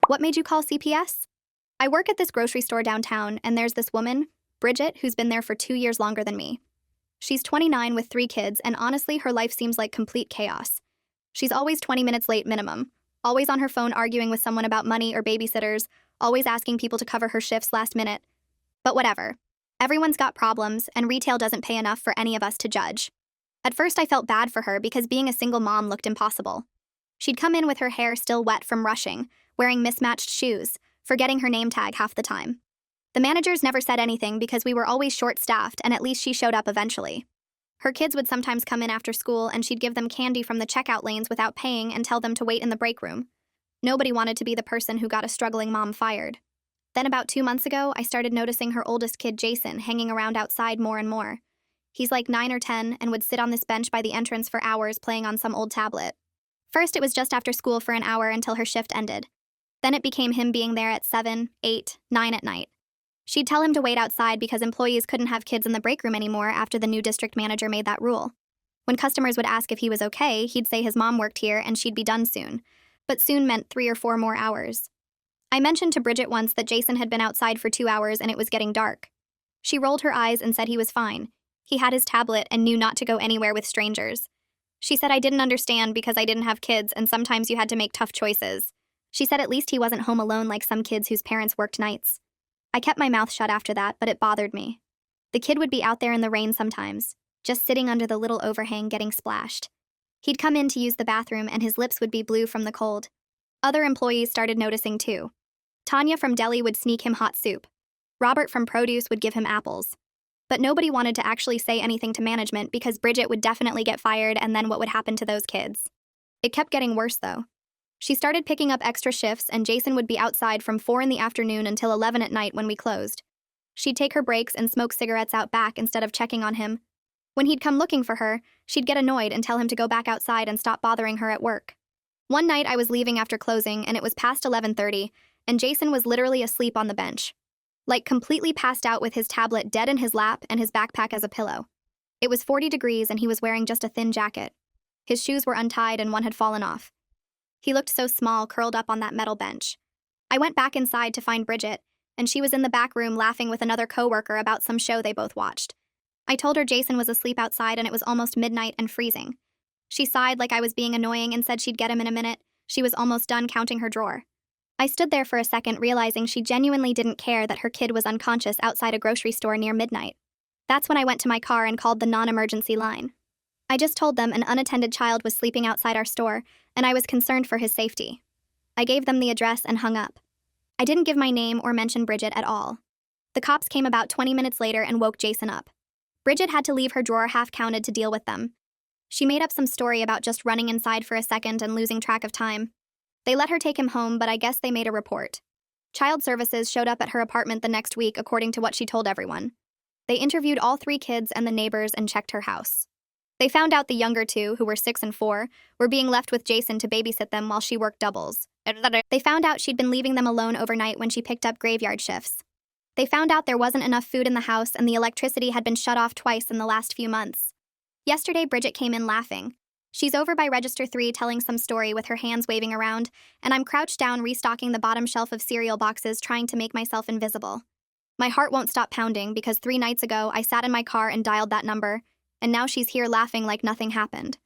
What made you call CPS? I work at this grocery store downtown, and there's this woman, Bridget, who's been there for 2 years longer than me. She's 29 with 3 kids, and honestly, her life seems like complete chaos. She's always 20 minutes late minimum, always on her phone arguing with someone about money or babysitters, always asking people to cover her shifts last minute. But whatever. Everyone's got problems, and retail doesn't pay enough for any of us to judge. At first, I felt bad for her because being a single mom looked impossible. She'd come in with her hair still wet from rushing, wearing mismatched shoes, forgetting her name tag half the time. The managers never said anything because we were always short-staffed, and at least she showed up eventually. Her kids would sometimes come in after school, and she'd give them candy from the checkout lanes without paying and tell them to wait in the break room. Nobody wanted to be the person who got a struggling mom fired. Then about 2 months ago, I started noticing her oldest kid, Jason, hanging around outside more and more. He's like 9 or 10 and would sit on this bench by the entrance for hours playing on some old tablet. First, it was just after school for an hour until her shift ended. Then it became him being there at 7, 8, 9 at night. She'd tell him to wait outside because employees couldn't have kids in the break room anymore after the new district manager made that rule. When customers would ask if he was okay, he'd say his mom worked here and she'd be done soon. But soon meant 3 or 4 more hours. I mentioned to Bridget once that Jason had been outside for 2 hours and it was getting dark. She rolled her eyes and said he was fine. He had his tablet and knew not to go anywhere with strangers. She said I didn't understand because I didn't have kids and sometimes you had to make tough choices. She said at least he wasn't home alone like some kids whose parents worked nights. I kept my mouth shut after that, but it bothered me. The kid would be out there in the rain sometimes, just sitting under the little overhang getting splashed. He'd come in to use the bathroom and his lips would be blue from the cold. Other employees started noticing too. Tanya from deli would sneak him hot soup. Robert from produce would give him apples. But nobody wanted to actually say anything to management because Bridget would definitely get fired and then what would happen to those kids. It kept getting worse though. She started picking up extra shifts and Jason would be outside from 4 in the afternoon until 11 at night when we closed. She'd take her breaks and smoke cigarettes out back instead of checking on him. When he'd come looking for her, she'd get annoyed and tell him to go back outside and stop bothering her at work. One night I was leaving after closing and it was past 11:30 and Jason was literally asleep on the bench. Like completely passed out with his tablet dead in his lap and his backpack as a pillow. It was 40 degrees and he was wearing just a thin jacket. His shoes were untied and one had fallen off. He looked so small curled up on that metal bench. I went back inside to find Bridget, and she was in the back room laughing with another coworker about some show they both watched. I told her Jason was asleep outside and it was almost midnight and freezing. She sighed like I was being annoying and said she'd get him in a minute. She was almost done counting her drawer. I stood there for a second realizing she genuinely didn't care that her kid was unconscious outside a grocery store near midnight. That's when I went to my car and called the non-emergency line. I just told them an unattended child was sleeping outside our store, and I was concerned for his safety. I gave them the address and hung up. I didn't give my name or mention Bridget at all. The cops came about 20 minutes later and woke Jason up. Bridget had to leave her drawer half-counted to deal with them. She made up some story about just running inside for a second and losing track of time. They let her take him home, but I guess they made a report. Child services showed up at her apartment the next week according to what she told everyone. They interviewed all 3 kids and the neighbors and checked her house. They found out the younger 2, who were 6 and 4, were being left with Jason to babysit them while she worked doubles. They found out she'd been leaving them alone overnight when she picked up graveyard shifts. They found out there wasn't enough food in the house and the electricity had been shut off twice in the last few months. Yesterday, Bridget came in laughing. She's over by Register 3 telling some story with her hands waving around, and I'm crouched down restocking the bottom shelf of cereal boxes trying to make myself invisible. My heart won't stop pounding because 3 nights ago I sat in my car and dialed that number, and now she's here laughing like nothing happened.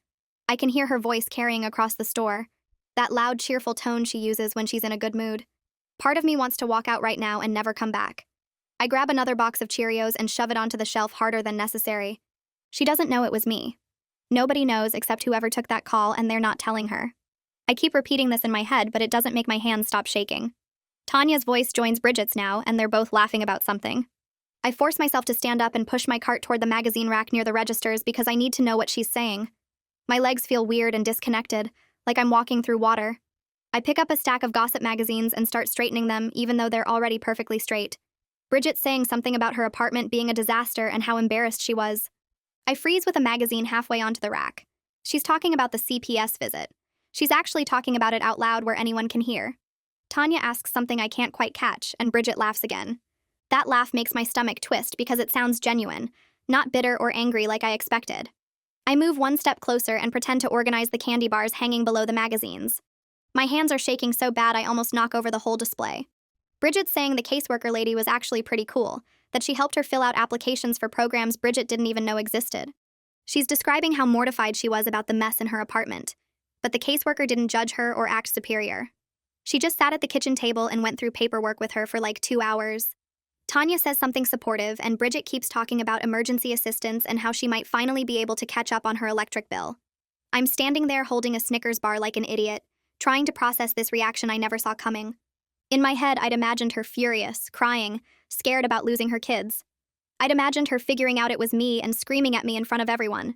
I can hear her voice carrying across the store, that loud, cheerful tone she uses when she's in a good mood. Part of me wants to walk out right now and never come back. I grab another box of Cheerios and shove it onto the shelf harder than necessary. She doesn't know it was me. Nobody knows except whoever took that call, and they're not telling her. I keep repeating this in my head, but it doesn't make my hands stop shaking. Tanya's voice joins Bridget's now, and they're both laughing about something. I force myself to stand up and push my cart toward the magazine rack near the registers because I need to know what she's saying. My legs feel weird and disconnected, like I'm walking through water. I pick up a stack of gossip magazines and start straightening them, even though they're already perfectly straight. Bridget's saying something about her apartment being a disaster and how embarrassed she was. I freeze with a magazine halfway onto the rack. She's talking about the CPS visit. She's actually talking about it out loud where anyone can hear. Tanya asks something I can't quite catch, and Bridget laughs again. That laugh makes my stomach twist because it sounds genuine, not bitter or angry like I expected. I move one step closer and pretend to organize the candy bars hanging below the magazines. My hands are shaking so bad I almost knock over the whole display. Bridget's saying the caseworker lady was actually pretty cool, that she helped her fill out applications for programs Bridget didn't even know existed. She's describing how mortified she was about the mess in her apartment, but the caseworker didn't judge her or act superior. She just sat at the kitchen table and went through paperwork with her for like 2 hours. Tanya says something supportive, and Bridget keeps talking about emergency assistance and how she might finally be able to catch up on her electric bill. I'm standing there holding a Snickers bar like an idiot, trying to process this reaction I never saw coming. In my head, I'd imagined her furious, crying, scared about losing her kids. I'd imagined her figuring out it was me and screaming at me in front of everyone.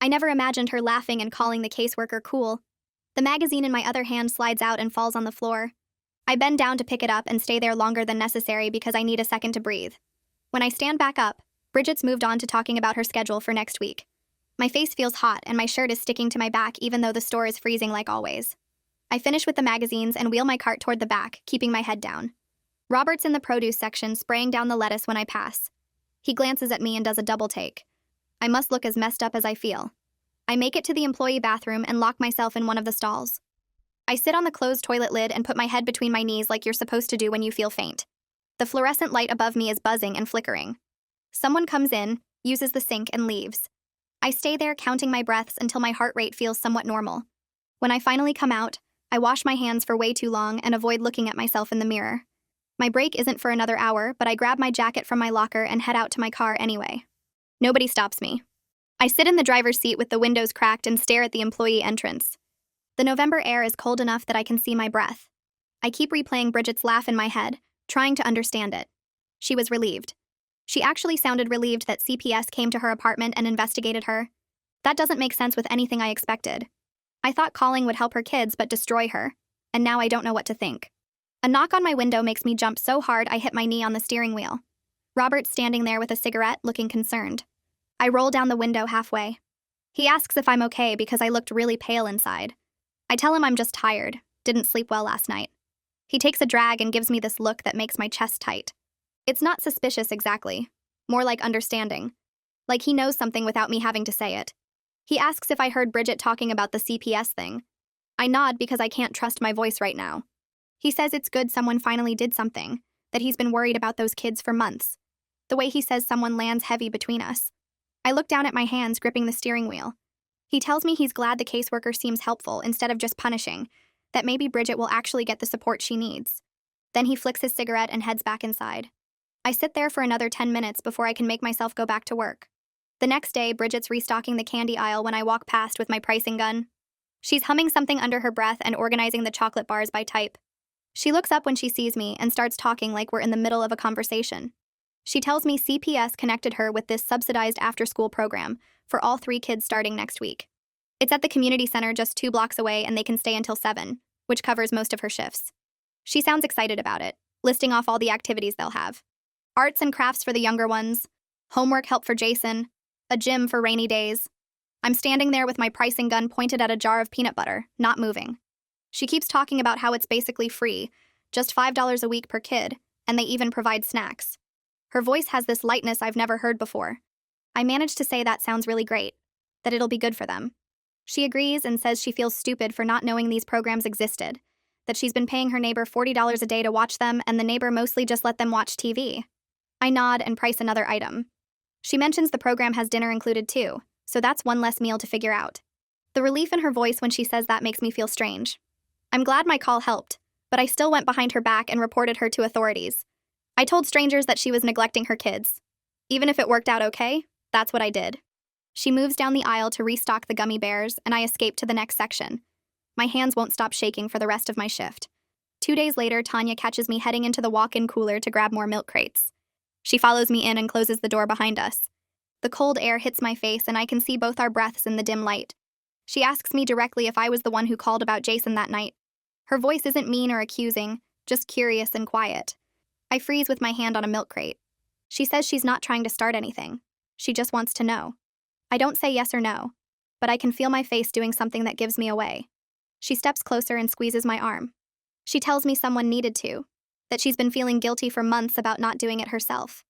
I never imagined her laughing and calling the caseworker cool. The magazine in my other hand slides out and falls on the floor. I bend down to pick it up and stay there longer than necessary because I need a second to breathe. When I stand back up, Bridget's moved on to talking about her schedule for next week. My face feels hot and my shirt is sticking to my back even though the store is freezing like always. I finish with the magazines and wheel my cart toward the back, keeping my head down. Robert's in the produce section spraying down the lettuce when I pass. He glances at me and does a double take. I must look as messed up as I feel. I make it to the employee bathroom and lock myself in one of the stalls. I sit on the closed toilet lid and put my head between my knees like you're supposed to do when you feel faint. The fluorescent light above me is buzzing and flickering. Someone comes in, uses the sink, and leaves. I stay there counting my breaths until my heart rate feels somewhat normal. When I finally come out, I wash my hands for way too long and avoid looking at myself in the mirror. My break isn't for another hour, but I grab my jacket from my locker and head out to my car anyway. Nobody stops me. I sit in the driver's seat with the windows cracked and stare at the employee entrance. The November air is cold enough that I can see my breath. I keep replaying Bridget's laugh in my head, trying to understand it. She was relieved. She actually sounded relieved that CPS came to her apartment and investigated her. That doesn't make sense with anything I expected. I thought calling would help her kids but destroy her, and now I don't know what to think. A knock on my window makes me jump so hard I hit my knee on the steering wheel. Robert's standing there with a cigarette, looking concerned. I roll down the window halfway. He asks if I'm okay because I looked really pale inside. I tell him I'm just tired, didn't sleep well last night. He takes a drag and gives me this look that makes my chest tight. It's not suspicious exactly, more like understanding. Like he knows something without me having to say it. He asks if I heard Bridget talking about the CPS thing. I nod because I can't trust my voice right now. He says it's good someone finally did something, that he's been worried about those kids for months. The way he says someone lands heavy between us. I look down at my hands gripping the steering wheel. He tells me he's glad the caseworker seems helpful instead of just punishing, that maybe Bridget will actually get the support she needs. Then he flicks his cigarette and heads back inside. I sit there for another 10 minutes before I can make myself go back to work. The next day, Bridget's restocking the candy aisle when I walk past with my pricing gun. She's humming something under her breath and organizing the chocolate bars by type. She looks up when she sees me and starts talking like we're in the middle of a conversation. She tells me CPS connected her with this subsidized after-school program for all 3 kids starting next week. It's at the community center just 2 blocks away and they can stay until 7, which covers most of her shifts. She sounds excited about it, listing off all the activities they'll have. Arts and crafts for the younger ones, homework help for Jason, a gym for rainy days. I'm standing there with my pricing gun pointed at a jar of peanut butter, not moving. She keeps talking about how it's basically free, just $5 a week per kid, and they even provide snacks. Her voice has this lightness I've never heard before. I manage to say that sounds really great, that it'll be good for them. She agrees and says she feels stupid for not knowing these programs existed, that she's been paying her neighbor $40 a day to watch them and the neighbor mostly just let them watch TV. I nod and price another item. She mentions the program has dinner included too, so that's one less meal to figure out. The relief in her voice when she says that makes me feel strange. I'm glad my call helped, but I still went behind her back and reported her to authorities. I told strangers that she was neglecting her kids. Even if it worked out okay, that's what I did. She moves down the aisle to restock the gummy bears, and I escape to the next section. My hands won't stop shaking for the rest of my shift. 2 days later, Tanya catches me heading into the walk-in cooler to grab more milk crates. She follows me in and closes the door behind us. The cold air hits my face and I can see both our breaths in the dim light. She asks me directly if I was the one who called about Jason that night. Her voice isn't mean or accusing, just curious and quiet. I freeze with my hand on a milk crate. She says she's not trying to start anything. She just wants to know. I don't say yes or no, but I can feel my face doing something that gives me away. She steps closer and squeezes my arm. She tells me someone needed to, that she's been feeling guilty for months about not doing it herself.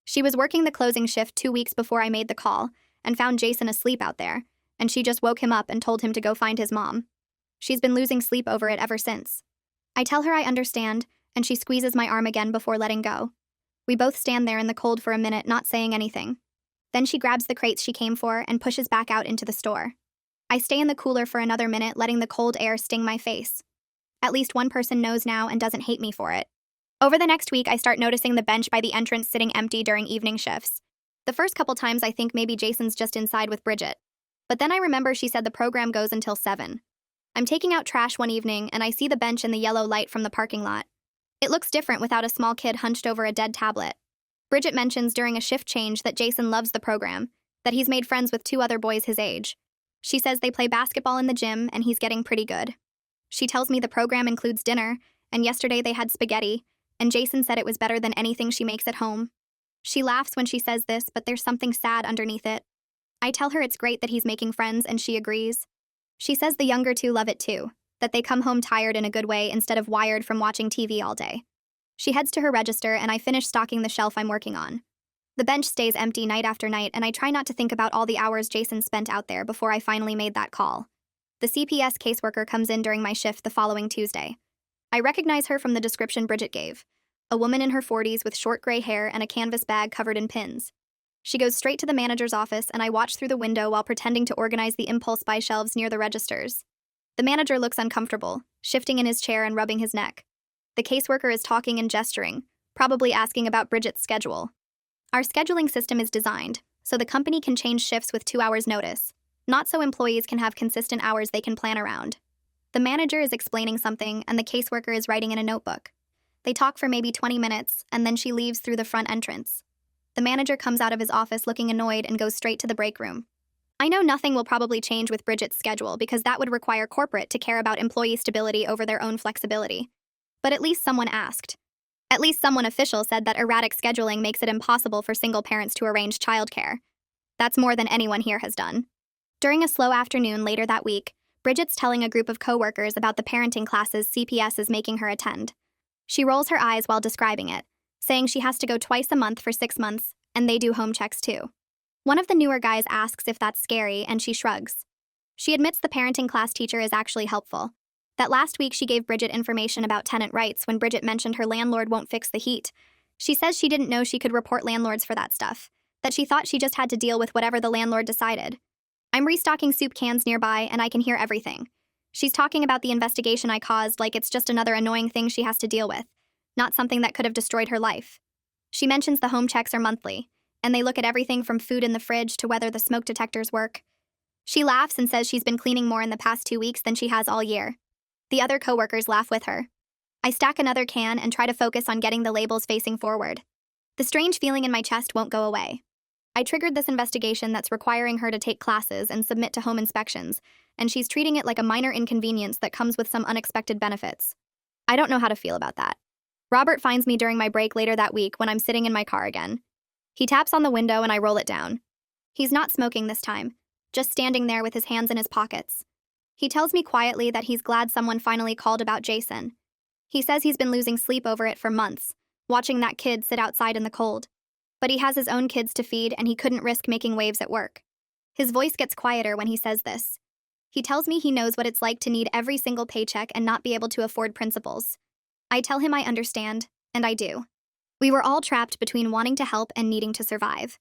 She was working the closing shift 2 weeks before I made the call and found Jason asleep out there, and she just woke him up and told him to go find his mom. She's been losing sleep over it ever since. I tell her I understand, and she squeezes my arm again before letting go. We both stand there in the cold for a minute, not saying anything. Then she grabs the crates she came for and pushes back out into the store. I stay in the cooler for another minute, letting the cold air sting my face. At least one person knows now and doesn't hate me for it. Over the next week, I start noticing the bench by the entrance sitting empty during evening shifts. The first couple times I think maybe Jason's just inside with Bridget. But then I remember she said the program goes until 7. I'm taking out trash one evening and I see the bench in the yellow light from the parking lot. It looks different without a small kid hunched over a dead tablet. Bridget mentions during a shift change that Jason loves the program, that he's made friends with 2 other boys his age. She says they play basketball in the gym and he's getting pretty good. She tells me the program includes dinner, and yesterday they had spaghetti, and Jason said it was better than anything she makes at home. She laughs when she says this, but there's something sad underneath it. I tell her it's great that he's making friends, and she agrees. She says the younger 2 love it too, that they come home tired in a good way instead of wired from watching TV all day. She heads to her register, and I finish stocking the shelf I'm working on. The bench stays empty night after night, and I try not to think about all the hours Jason spent out there before I finally made that call. The CPS caseworker comes in during my shift the following Tuesday. I recognize her from the description Bridget gave, a woman in her 40s with short gray hair and a canvas bag covered in pins. She goes straight to the manager's office, and I watch through the window while pretending to organize the impulse buy shelves near the registers. The manager looks uncomfortable, shifting in his chair and rubbing his neck. The caseworker is talking and gesturing, probably asking about Bridget's schedule. Our scheduling system is designed so the company can change shifts with 2 hours' notice, not so employees can have consistent hours they can plan around. The manager is explaining something, and the caseworker is writing in a notebook. They talk for maybe 20 minutes, and then she leaves through the front entrance. The manager comes out of his office looking annoyed and goes straight to the break room. I know nothing will probably change with Bridget's schedule because that would require corporate to care about employee stability over their own flexibility. But at least someone asked. At least someone official said that erratic scheduling makes it impossible for single parents to arrange childcare. That's more than anyone here has done. During a slow afternoon later that week, Bridget's telling a group of coworkers about the parenting classes CPS is making her attend. She rolls her eyes while describing it, saying she has to go twice a month for 6 months, and they do home checks too. One of the newer guys asks if that's scary, and she shrugs. She admits the parenting class teacher is actually helpful. That last week she gave Bridget information about tenant rights when Bridget mentioned her landlord won't fix the heat. She says she didn't know she could report landlords for that stuff, that she thought she just had to deal with whatever the landlord decided. I'm restocking soup cans nearby, and I can hear everything. She's talking about the investigation I caused like it's just another annoying thing she has to deal with, not something that could have destroyed her life. She mentions the home checks are monthly, and they look at everything from food in the fridge to whether the smoke detectors work. She laughs and says she's been cleaning more in the past 2 weeks than she has all year. The other coworkers laugh with her. I stack another can and try to focus on getting the labels facing forward. The strange feeling in my chest won't go away. I triggered this investigation that's requiring her to take classes and submit to home inspections, and she's treating it like a minor inconvenience that comes with some unexpected benefits. I don't know how to feel about that. Robert finds me during my break later that week when I'm sitting in my car again. He taps on the window and I roll it down. He's not smoking this time, just standing there with his hands in his pockets. He tells me quietly that he's glad someone finally called about Jason. He says he's been losing sleep over it for months, watching that kid sit outside in the cold. But he has his own kids to feed and he couldn't risk making waves at work. His voice gets quieter when he says this. He tells me he knows what it's like to need every single paycheck and not be able to afford principals. I tell him I understand, and I do. We were all trapped between wanting to help and needing to survive.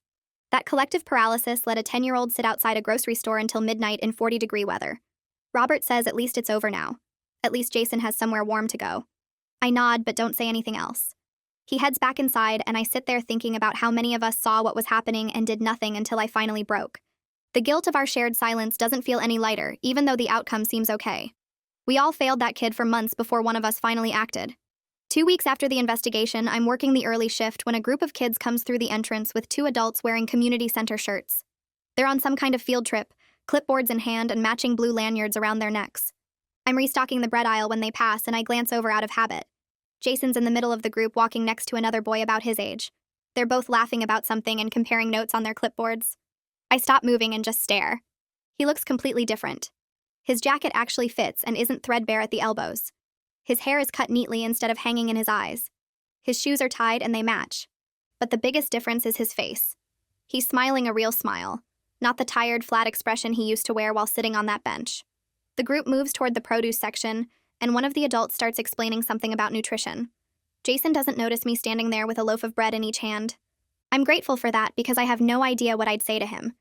That collective paralysis let a 10-year-old sit outside a grocery store until midnight in 40-degree weather. Robert says at least it's over now. At least Jason has somewhere warm to go. I nod but don't say anything else. He heads back inside and I sit there thinking about how many of us saw what was happening and did nothing until I finally broke. The guilt of our shared silence doesn't feel any lighter, even though the outcome seems okay. We all failed that kid for months before one of us finally acted. 2 weeks after the investigation, I'm working the early shift when a group of kids comes through the entrance with 2 adults wearing community center shirts. They're on some kind of field trip, clipboards in hand and matching blue lanyards around their necks. I'm restocking the bread aisle when they pass and I glance over out of habit. Jason's in the middle of the group walking next to another boy about his age. They're both laughing about something and comparing notes on their clipboards. I stop moving and just stare. He looks completely different. His jacket actually fits and isn't threadbare at the elbows. His hair is cut neatly instead of hanging in his eyes. His shoes are tied and they match. But the biggest difference is his face. He's smiling a real smile, not the tired, flat expression he used to wear while sitting on that bench. The group moves toward the produce section, and one of the adults starts explaining something about nutrition. Jason doesn't notice me standing there with a loaf of bread in each hand. I'm grateful for that because I have no idea what I'd say to him.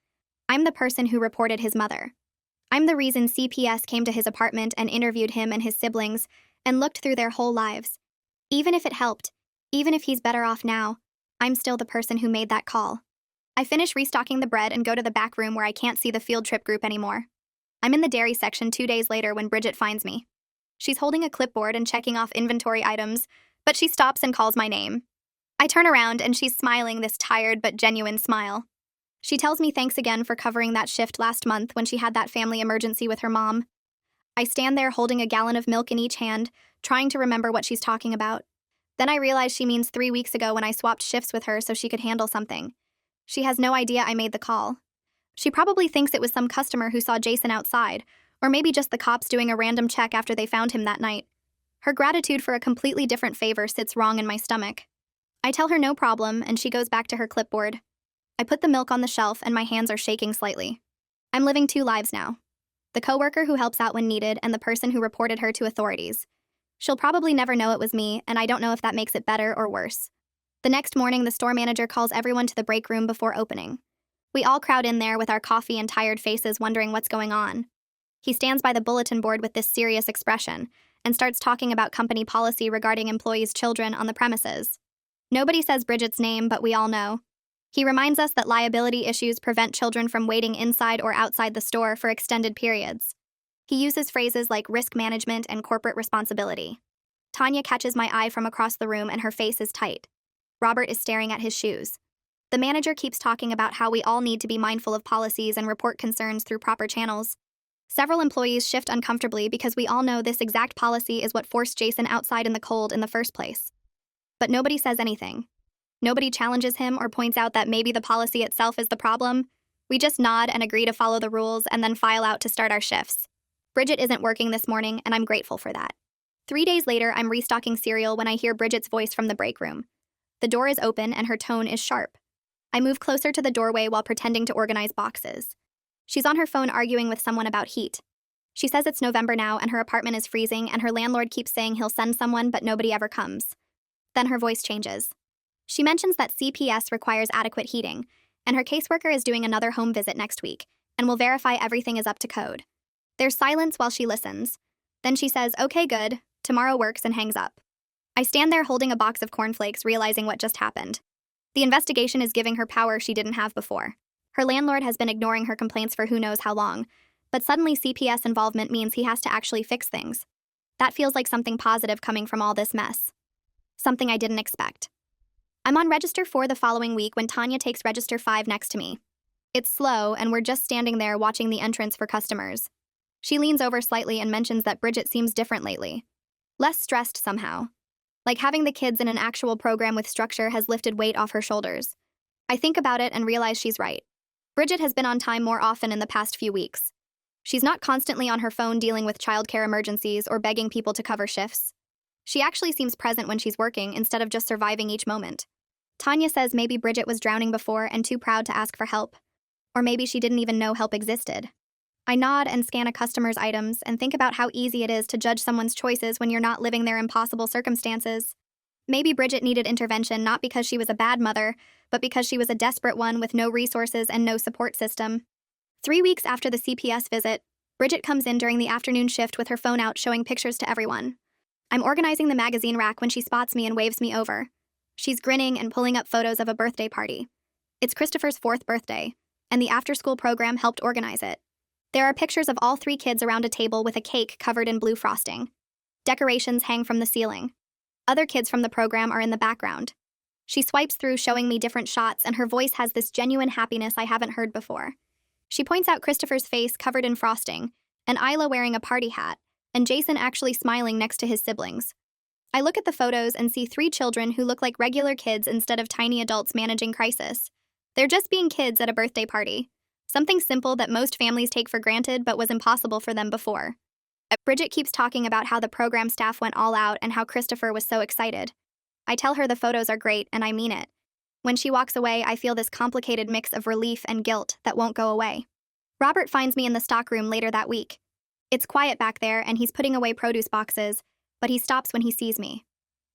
I'm the person who reported his mother. I'm the reason CPS came to his apartment and interviewed him and his siblings and looked through their whole lives. Even if it helped, even if he's better off now, I'm still the person who made that call. I finish restocking the bread and go to the back room where I can't see the field trip group anymore. I'm in the dairy section 2 days later when Bridget finds me. She's holding a clipboard and checking off inventory items, but she stops and calls my name. I turn around and she's smiling this tired but genuine smile. She tells me thanks again for covering that shift last month when she had that family emergency with her mom. I stand there holding a gallon of milk in each hand, trying to remember what she's talking about. Then I realize she means 3 weeks ago when I swapped shifts with her so she could handle something. She has no idea I made the call. She probably thinks it was some customer who saw Jason outside, or maybe just the cops doing a random check after they found him that night. Her gratitude for a completely different favor sits wrong in my stomach. I tell her no problem, and she goes back to her clipboard. I put the milk on the shelf, and my hands are shaking slightly. I'm living 2 lives now. The coworker who helps out when needed, and the person who reported her to authorities. She'll probably never know it was me, and I don't know if that makes it better or worse. The next morning, the store manager calls everyone to the break room before opening. We all crowd in there with our coffee and tired faces wondering what's going on. He stands by the bulletin board with this serious expression and starts talking about company policy regarding employees' children on the premises. Nobody says Bridget's name, but we all know. He reminds us that liability issues prevent children from waiting inside or outside the store for extended periods. He uses phrases like risk management and corporate responsibility. Tanya catches my eye from across the room and her face is tight. Robert is staring at his shoes. The manager keeps talking about how we all need to be mindful of policies and report concerns through proper channels. Several employees shift uncomfortably because we all know this exact policy is what forced Jason outside in the cold in the first place. But nobody says anything. Nobody challenges him or points out that maybe the policy itself is the problem. We just nod and agree to follow the rules and then file out to start our shifts. Bridget isn't working this morning, and I'm grateful for that. 3 days later, I'm restocking cereal when I hear Bridget's voice from the break room. The door is open and her tone is sharp. I move closer to the doorway while pretending to organize boxes. She's on her phone arguing with someone about heat. She says it's November now and her apartment is freezing and her landlord keeps saying he'll send someone but nobody ever comes. Then her voice changes. She mentions that CPS requires adequate heating, and her caseworker is doing another home visit next week and will verify everything is up to code. There's silence while she listens. Then she says, "Okay, good, tomorrow works," and hangs up. I stand there holding a box of cornflakes, realizing what just happened. The investigation is giving her power she didn't have before. Her landlord has been ignoring her complaints for who knows how long, but suddenly CPS involvement means he has to actually fix things. That feels like something positive coming from all this mess. Something I didn't expect. I'm on Register 4 the following week when Tanya takes Register 5 next to me. It's slow, and we're just standing there watching the entrance for customers. She leans over slightly and mentions that Bridget seems different lately. Less stressed somehow. Like having the kids in an actual program with structure has lifted weight off her shoulders. I think about it and realize she's right. Bridget has been on time more often in the past few weeks. She's not constantly on her phone dealing with childcare emergencies or begging people to cover shifts. She actually seems present when she's working instead of just surviving each moment. Tanya says maybe Bridget was drowning before and too proud to ask for help. Or maybe she didn't even know help existed. I nod and scan a customer's items and think about how easy it is to judge someone's choices when you're not living their impossible circumstances. Maybe Bridget needed intervention not because she was a bad mother, but because she was a desperate one with no resources and no support system. 3 weeks after the CPS visit, Bridget comes in during the afternoon shift with her phone out showing pictures to everyone. I'm organizing the magazine rack when she spots me and waves me over. She's grinning and pulling up photos of a birthday party. It's Christopher's 4th birthday, and the after-school program helped organize it. There are pictures of all 3 kids around a table with a cake covered in blue frosting. Decorations hang from the ceiling. Other kids from the program are in the background. She swipes through showing me different shots, and her voice has this genuine happiness I haven't heard before. She points out Christopher's face covered in frosting, and Isla wearing a party hat, and Jason actually smiling next to his siblings. I look at the photos and see 3 children who look like regular kids instead of tiny adults managing crisis. They're just being kids at a birthday party. Something simple that most families take for granted but was impossible for them before. Bridget keeps talking about how the program staff went all out and how Christopher was so excited. I tell her the photos are great, and I mean it. When she walks away, I feel this complicated mix of relief and guilt that won't go away. Robert finds me in the stockroom later that week. It's quiet back there, and he's putting away produce boxes, but he stops when he sees me.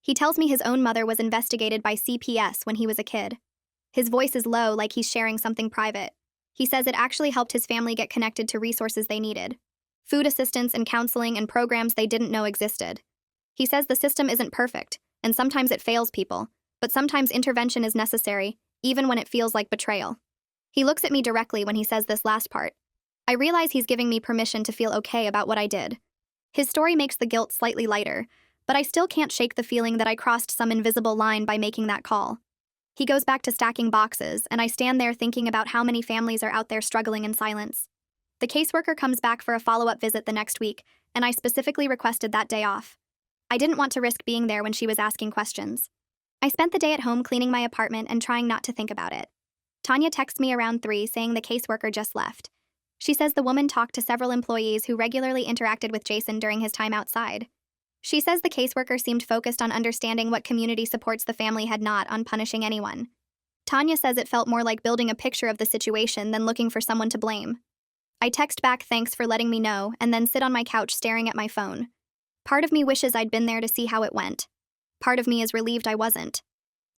He tells me his own mother was investigated by CPS when he was a kid. His voice is low, like he's sharing something private. He says it actually helped his family get connected to resources they needed. Food assistance and counseling and programs they didn't know existed. He says the system isn't perfect, and sometimes it fails people, but sometimes intervention is necessary, even when it feels like betrayal. He looks at me directly when he says this last part. I realize he's giving me permission to feel okay about what I did. His story makes the guilt slightly lighter, but I still can't shake the feeling that I crossed some invisible line by making that call. He goes back to stacking boxes, and I stand there thinking about how many families are out there struggling in silence. The caseworker comes back for a follow-up visit the next week, and I specifically requested that day off. I didn't want to risk being there when she was asking questions. I spent the day at home cleaning my apartment and trying not to think about it. Tanya texts me around 3 saying the caseworker just left. She says the woman talked to several employees who regularly interacted with Jason during his time outside. She says the caseworker seemed focused on understanding what community supports the family had, not on punishing anyone. Tanya says it felt more like building a picture of the situation than looking for someone to blame. I text back thanks for letting me know and then sit on my couch staring at my phone. Part of me wishes I'd been there to see how it went. Part of me is relieved I wasn't.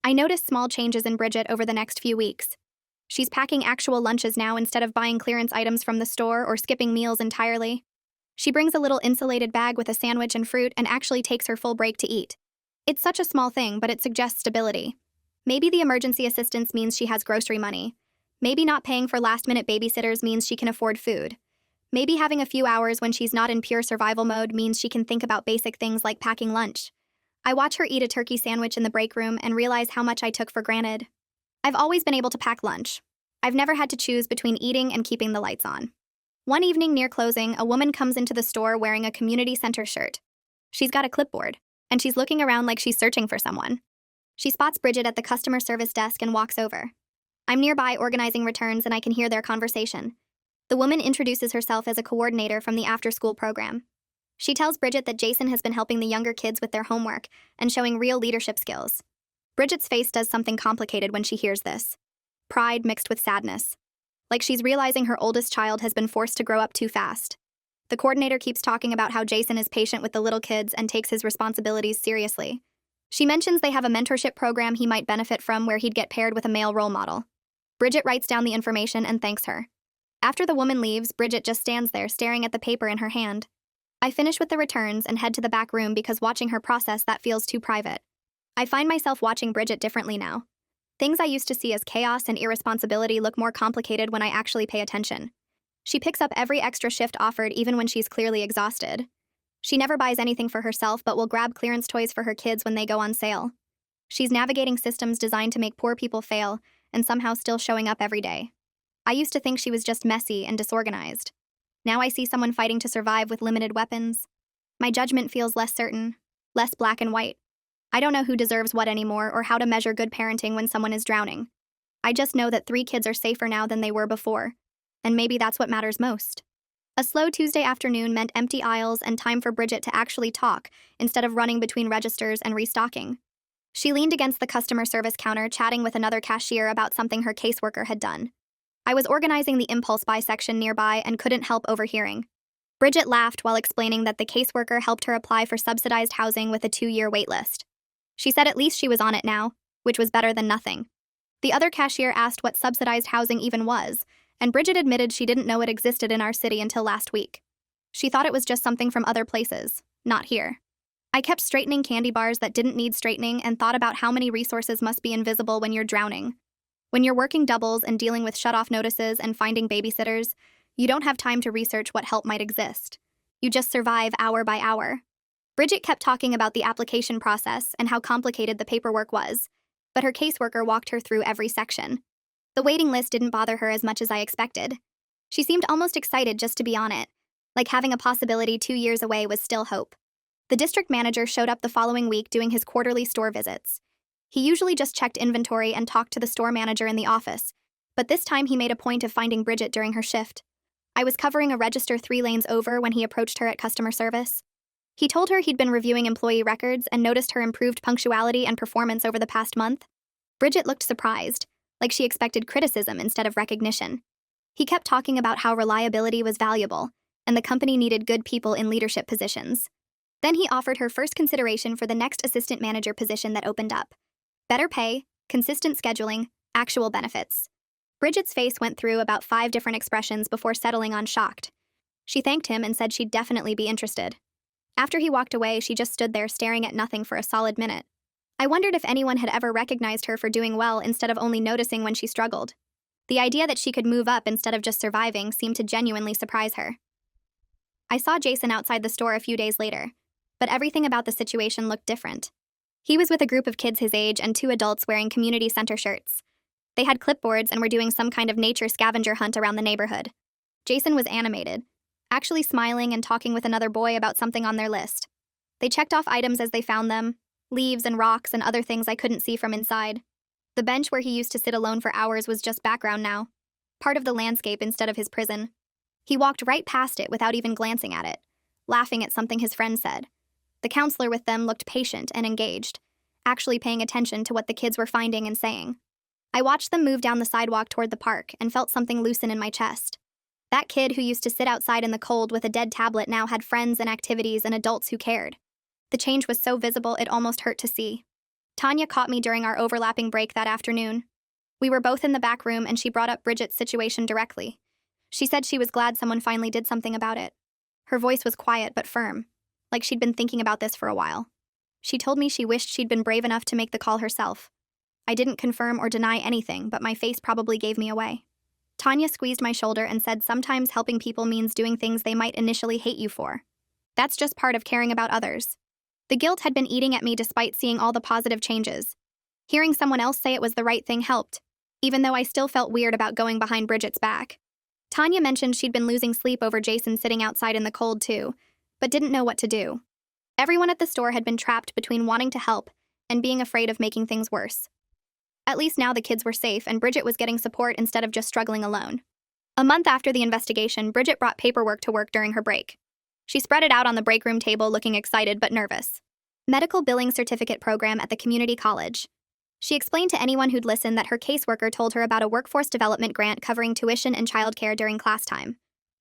I noticed small changes in Bridget over the next few weeks. She's packing actual lunches now instead of buying clearance items from the store or skipping meals entirely. She brings a little insulated bag with a sandwich and fruit and actually takes her full break to eat. It's such a small thing, but it suggests stability. Maybe the emergency assistance means she has grocery money. Maybe not paying for last-minute babysitters means she can afford food. Maybe having a few hours when she's not in pure survival mode means she can think about basic things like packing lunch. I watch her eat a turkey sandwich in the break room and realize how much I took for granted. I've always been able to pack lunch. I've never had to choose between eating and keeping the lights on. One evening near closing, a woman comes into the store wearing a community center shirt. She's got a clipboard, and she's looking around like she's searching for someone. She spots Bridget at the customer service desk and walks over. I'm nearby organizing returns, and I can hear their conversation. The woman introduces herself as a coordinator from the after-school program. She tells Bridget that Jason has been helping the younger kids with their homework and showing real leadership skills. Bridget's face does something complicated when she hears this. Pride mixed with sadness. Like she's realizing her oldest child has been forced to grow up too fast. The coordinator keeps talking about how Jason is patient with the little kids and takes his responsibilities seriously. She mentions they have a mentorship program he might benefit from where he'd get paired with a male role model. Bridget writes down the information and thanks her. After the woman leaves, Bridget just stands there staring at the paper in her hand. I finish with the returns and head to the back room because watching her process that feels too private. I find myself watching Bridget differently now. Things I used to see as chaos and irresponsibility look more complicated when I actually pay attention. She picks up every extra shift offered even when she's clearly exhausted. She never buys anything for herself but will grab clearance toys for her kids when they go on sale. She's navigating systems designed to make poor people fail and somehow still showing up every day. I used to think she was just messy and disorganized. Now I see someone fighting to survive with limited weapons. My judgment feels less certain, less black and white. I don't know who deserves what anymore or how to measure good parenting when someone is drowning. I just know that 3 kids are safer now than they were before, and maybe that's what matters most. A slow Tuesday afternoon meant empty aisles and time for Bridget to actually talk instead of running between registers and restocking. She leaned against the customer service counter chatting with another cashier about something her caseworker had done. I was organizing the impulse buy section nearby and couldn't help overhearing. Bridget laughed while explaining that the caseworker helped her apply for subsidized housing with a 2-year waitlist. She said at least she was on it now, which was better than nothing. The other cashier asked what subsidized housing even was, and Bridget admitted she didn't know it existed in our city until last week. She thought it was just something from other places, not here. I kept straightening candy bars that didn't need straightening and thought about how many resources must be invisible when you're drowning. When you're working doubles and dealing with shut-off notices and finding babysitters, you don't have time to research what help might exist. You just survive hour by hour. Bridget kept talking about the application process and how complicated the paperwork was, but her caseworker walked her through every section. The waiting list didn't bother her as much as I expected. She seemed almost excited just to be on it, like having a possibility 2 years away was still hope. The district manager showed up the following week doing his quarterly store visits. He usually just checked inventory and talked to the store manager in the office, but this time he made a point of finding Bridget during her shift. I was covering a register 3 lanes over when he approached her at customer service. He told her he'd been reviewing employee records and noticed her improved punctuality and performance over the past month. Bridget looked surprised, like she expected criticism instead of recognition. He kept talking about how reliability was valuable, and the company needed good people in leadership positions. Then he offered her first consideration for the next assistant manager position that opened up. Better pay, consistent scheduling, actual benefits. Bridget's face went through about 5 different expressions before settling on shocked. She thanked him and said she'd definitely be interested. After he walked away, she just stood there staring at nothing for a solid minute. I wondered if anyone had ever recognized her for doing well instead of only noticing when she struggled. The idea that she could move up instead of just surviving seemed to genuinely surprise her. I saw Jason outside the store a few days later, but everything about the situation looked different. He was with a group of kids his age and 2 adults wearing community center shirts. They had clipboards and were doing some kind of nature scavenger hunt around the neighborhood. Jason was animated, actually smiling and talking with another boy about something on their list. They checked off items as they found them, leaves and rocks and other things I couldn't see from inside. The bench where he used to sit alone for hours was just background now, part of the landscape instead of his prison. He walked right past it without even glancing at it, laughing at something his friend said. The counselor with them looked patient and engaged, actually paying attention to what the kids were finding and saying. I watched them move down the sidewalk toward the park and felt something loosen in my chest. That kid who used to sit outside in the cold with a dead tablet now had friends and activities and adults who cared. The change was so visible it almost hurt to see. Tanya caught me during our overlapping break that afternoon. We were both in the back room and she brought up Bridget's situation directly. She said she was glad someone finally did something about it. Her voice was quiet but firm, like she'd been thinking about this for a while. She told me she wished she'd been brave enough to make the call herself. I didn't confirm or deny anything, but my face probably gave me away. Tanya squeezed my shoulder and said sometimes helping people means doing things they might initially hate you for. That's just part of caring about others. The guilt had been eating at me despite seeing all the positive changes. Hearing someone else say it was the right thing helped, even though I still felt weird about going behind Bridget's back. Tanya mentioned she'd been losing sleep over Jason sitting outside in the cold too, but didn't know what to do. Everyone at the store had been trapped between wanting to help and being afraid of making things worse. At least now the kids were safe and Bridget was getting support instead of just struggling alone. A month after the investigation, Bridget brought paperwork to work during her break. She spread it out on the break room table looking excited but nervous. Medical billing certificate program at the community college. She explained to anyone who'd listen that her caseworker told her about a workforce development grant covering tuition and childcare during class time.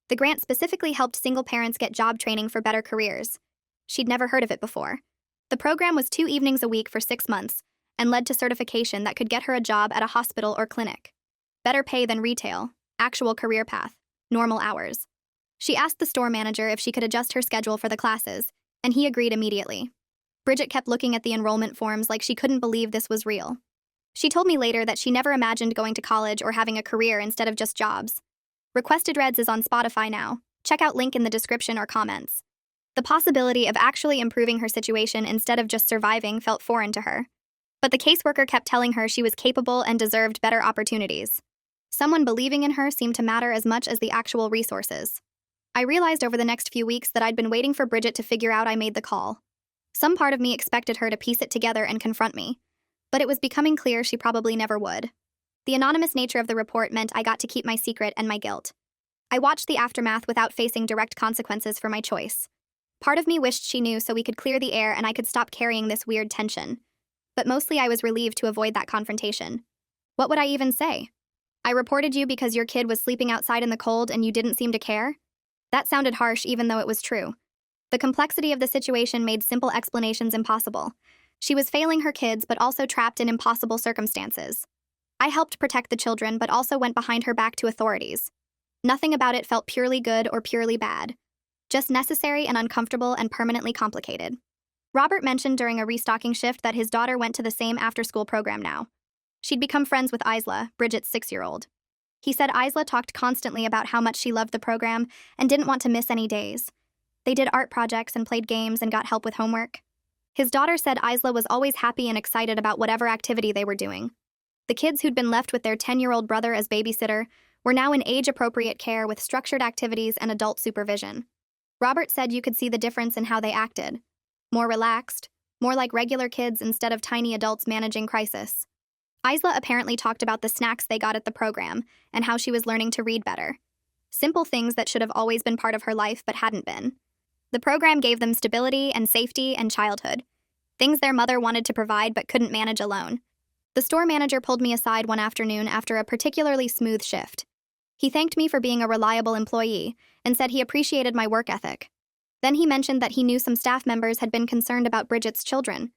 The grant specifically helped single parents get job training for better careers. She'd never heard of it before. The program was 2 evenings a week for 6 months and led to certification that could get her a job at a hospital or clinic. Better pay than retail, actual career path, normal hours. She asked the store manager if she could adjust her schedule for the classes, and he agreed immediately. Bridget kept looking at the enrollment forms like she couldn't believe this was real. She told me later that she never imagined going to college or having a career instead of just jobs. Requested Reds is on Spotify now. Check out link in the description or comments. The possibility of actually improving her situation instead of just surviving felt foreign to her. But the caseworker kept telling her she was capable and deserved better opportunities. Someone believing in her seemed to matter as much as the actual resources. I realized over the next few weeks that I'd been waiting for Bridget to figure out I made the call. Some part of me expected her to piece it together and confront me, but it was becoming clear she probably never would. The anonymous nature of the report meant I got to keep my secret and my guilt. I watched the aftermath without facing direct consequences for my choice. Part of me wished she knew so we could clear the air and I could stop carrying this weird tension. But mostly I was relieved to avoid that confrontation. What would I even say? I reported you because your kid was sleeping outside in the cold and you didn't seem to care? That sounded harsh even though it was true. The complexity of the situation made simple explanations impossible. She was failing her kids but also trapped in impossible circumstances. I helped protect the children but also went behind her back to authorities. Nothing about it felt purely good or purely bad. Just necessary and uncomfortable and permanently complicated. Robert mentioned during a restocking shift that his daughter went to the same after-school program now. She'd become friends with Isla, Bridget's 6-year-old. He said Isla talked constantly about how much she loved the program and didn't want to miss any days. They did art projects and played games and got help with homework. His daughter said Isla was always happy and excited about whatever activity they were doing. The kids who'd been left with their 10-year-old brother as babysitter were now in age-appropriate care with structured activities and adult supervision. Robert said you could see the difference in how they acted. More relaxed, more like regular kids instead of tiny adults managing crisis. Isla apparently talked about the snacks they got at the program and how she was learning to read better. Simple things that should have always been part of her life but hadn't been. The program gave them stability and safety and childhood, things their mother wanted to provide but couldn't manage alone. The store manager pulled me aside one afternoon after a particularly smooth shift. He thanked me for being a reliable employee and said he appreciated my work ethic. Then he mentioned that he knew some staff members had been concerned about Bridget's children.